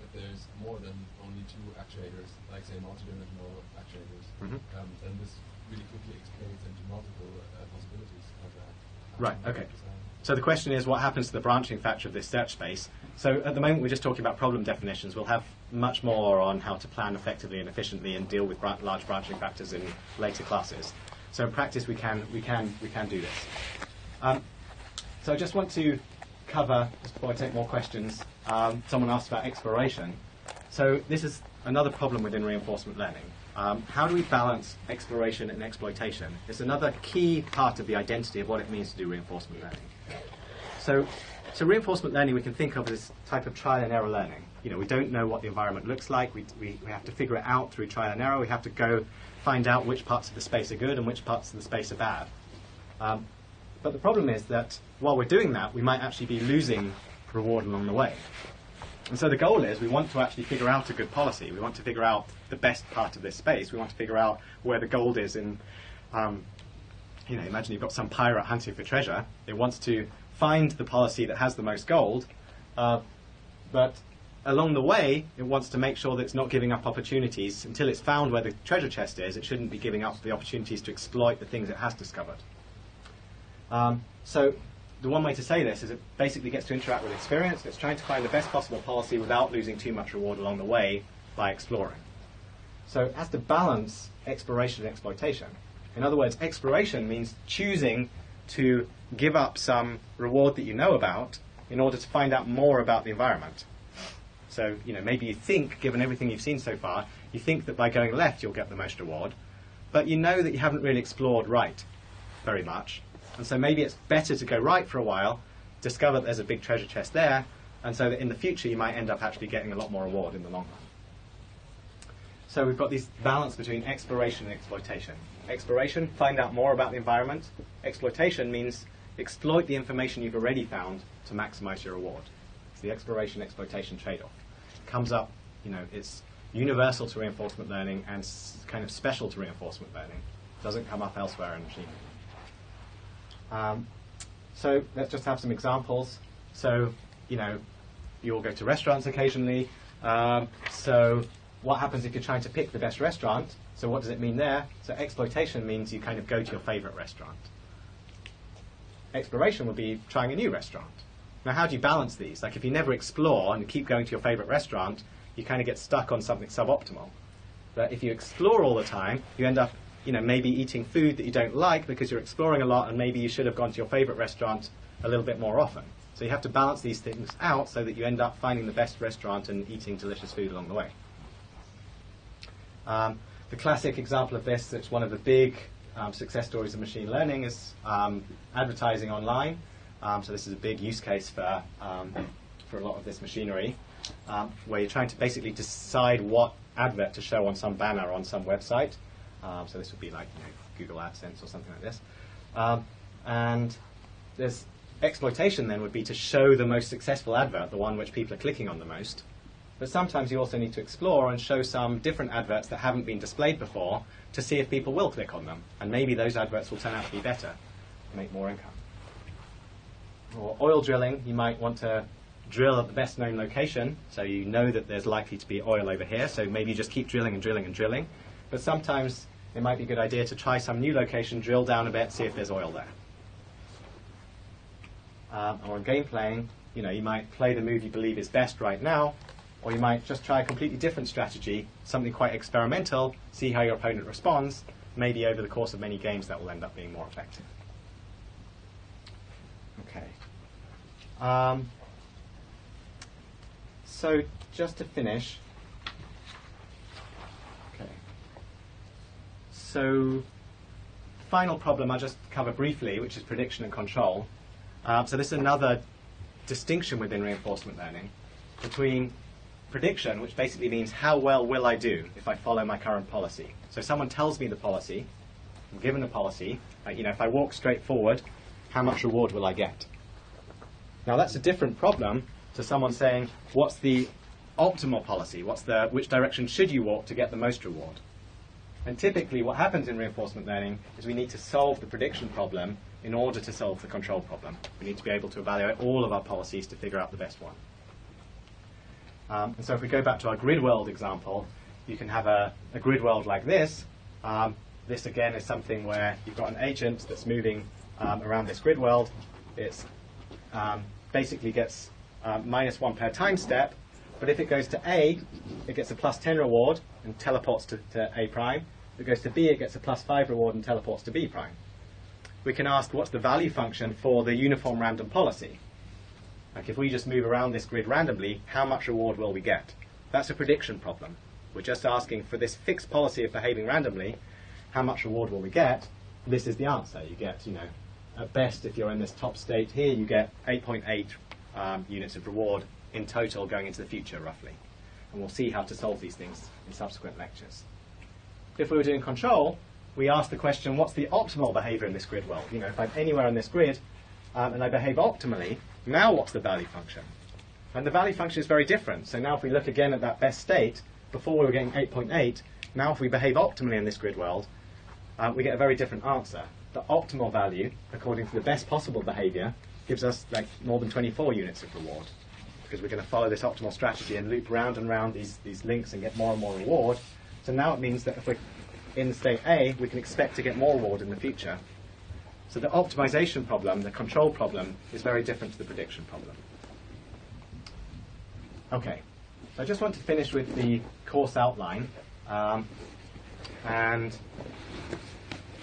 If there's more than only two actuators, like say multi-dimensional actuators, then this really quickly explains into multiple possibilities of that. Right, okay. So the question is, what happens to the branching factor of this search space? So at the moment we're just talking about problem definitions. We'll have much more on how to plan effectively and efficiently and deal with large branching factors in later classes. So in practice we can do this. So I just want to cover, just before I take more questions, someone asked about exploration. So this is another problem within reinforcement learning. How do we balance exploration and exploitation? It's another key part of the identity of what it means to do reinforcement learning. So reinforcement learning we can think of as this type of trial and error learning. You know, we don't know what the environment looks like. We have to figure it out through trial and error. We have to go find out which parts of the space are good and which parts of the space are bad. But the problem is that while we're doing that, we might actually be losing reward along the way. And so the goal is we want to actually figure out a good policy. We want to figure out the best part of this space. We want to figure out where the gold is in, you know, imagine you've got some pirate hunting for treasure. It wants to find the policy that has the most gold, but along the way, it wants to make sure that it's not giving up opportunities. Until it's found where the treasure chest is, it shouldn't be giving up the opportunities to exploit the things it has discovered. So the one way to say this is it basically gets to interact with experience. It's trying to find the best possible policy without losing too much reward along the way by exploring. So it has to balance exploration and exploitation. In other words, exploration means choosing to give up some reward that you know about in order to find out more about the environment. So, you know, maybe you think, given everything you've seen so far, you think that by going left you'll get the most reward, but you know that you haven't really explored right very much. And so maybe it's better to go right for a while, discover that there's a big treasure chest there, and so that in the future you might end up actually getting a lot more reward in the long run. So we've got this balance between exploration and exploitation. Exploration, find out more about the environment. Exploitation means exploit the information you've already found to maximize your reward. It's the exploration-exploitation trade-off. It comes up, you know, it's universal to reinforcement learning and kind of special to reinforcement learning. It doesn't come up elsewhere in machine learning. So let's just have some examples. So, you know, you all go to restaurants occasionally. So what happens if you're trying to pick the best restaurant? So what does it mean there? So exploitation means you kind of go to your favorite restaurant. Exploration would be trying a new restaurant. Now, how do you balance these? Like, if you never explore and keep going to your favorite restaurant, you kind of get stuck on something suboptimal. But if you explore all the time, you end up, you know, maybe eating food that you don't like because you're exploring a lot, and maybe you should have gone to your favorite restaurant a little bit more often. So you have to balance these things out so that you end up finding the best restaurant and eating delicious food along the way. The classic example of this, that's one of the big success stories of machine learning, is advertising online. So this is a big use case for a lot of this machinery, where you're trying to basically decide what advert to show on some banner on some website. So this would be like, you know, Google AdSense or something like this. And there's exploitation then would be to show the most successful advert, the one which people are clicking on the most. But sometimes you also need to explore and show some different adverts that haven't been displayed before to see if people will click on them. And maybe those adverts will turn out to be better, make more income. Or oil drilling, you might want to drill at the best known location, so you know that there's likely to be oil over here, so maybe you just keep drilling and drilling and drilling. But sometimes it might be a good idea to try some new location, drill down a bit, see if there's oil there. Or in game playing, you know, you might play the move you believe is best right now, or you might just try a completely different strategy, something quite experimental, see how your opponent responds. Maybe over the course of many games that will end up being more effective. Okay. So just to finish, okay. So final problem I'll just cover briefly, which is prediction and control. So this is another distinction within reinforcement learning between prediction, which basically means how well will I do if I follow my current policy. So someone tells me the policy, I'm given a policy, if I walk straight forward, how much reward will I get? Now that's a different problem to someone saying, what's the optimal policy? Which direction should you walk to get the most reward? And typically what happens in reinforcement learning is we need to solve the prediction problem in order to solve the control problem. We need to be able to evaluate all of our policies to figure out the best one. And so if we go back to our grid world example, you can have a grid world like this. This again is something where you've got an agent that's moving around this grid world. It's basically gets -1 per time step, but if it goes to A, it gets a +10 reward and teleports to A prime. If it goes to B, it gets a +5 reward and teleports to B prime. We can ask, what's the value function for the uniform random policy? Like if we just move around this grid randomly, how much reward will we get? That's a prediction problem. We're just asking for this fixed policy of behaving randomly, how much reward will we get? This is the answer. You get, at best, if you're in this top state here, you get 8.8 units of reward in total going into the future, roughly. And we'll see how to solve these things in subsequent lectures. If we were doing control, we ask the question, what's the optimal behavior in this grid world? If I'm anywhere on this grid and I behave optimally, now what's the value function? And the value function is very different. So now if we look again at that best state, before we were getting 8.8, now if we behave optimally in this grid world, we get a very different answer. The optimal value, according to the best possible behavior, gives us like more than 24 units of reward, because we're going to follow this optimal strategy and loop round and round these links and get more and more reward. So now it means that if we're in state A, we can expect to get more reward in the future. So the optimization problem, the control problem, is very different to the prediction problem. Okay, so I just want to finish with the course outline, and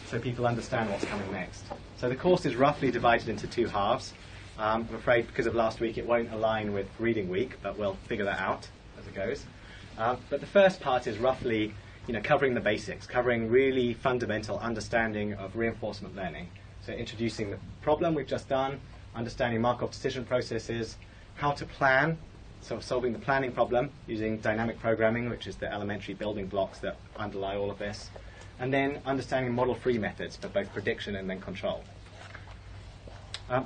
so people understand what's coming next. So the course is roughly divided into 2 halves. I'm afraid because of last week it won't align with reading week, but we'll figure that out as it goes. But the first part is roughly covering the basics, covering really fundamental understanding of reinforcement learning. So introducing the problem we've just done, understanding Markov decision processes, how to plan, so solving the planning problem using dynamic programming, which is the elementary building blocks that underlie all of this, and then understanding model-free methods for both prediction and then control.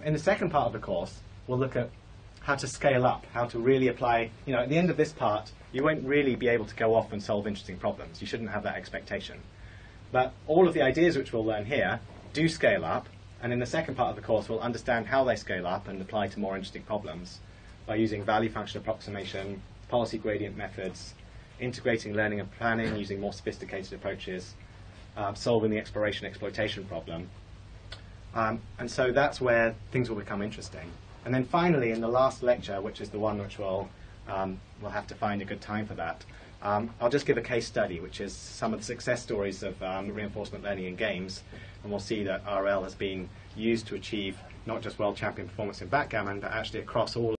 In the second part of the course, we'll look at how to scale up, how to really apply, at the end of this part, you won't really be able to go off and solve interesting problems. You shouldn't have that expectation. But all of the ideas which we'll learn here do scale up, and in the second part of the course, we'll understand how they scale up and apply to more interesting problems by using value function approximation, policy gradient methods, integrating learning and planning using more sophisticated approaches, solving the exploration-exploitation problem. And so that's where things will become interesting. And then finally, in the last lecture, which is the one which we'll have to find a good time for that, I'll just give a case study, which is some of the success stories of reinforcement learning in games. And we'll see that RL has been used to achieve not just world champion performance in backgammon, but actually across all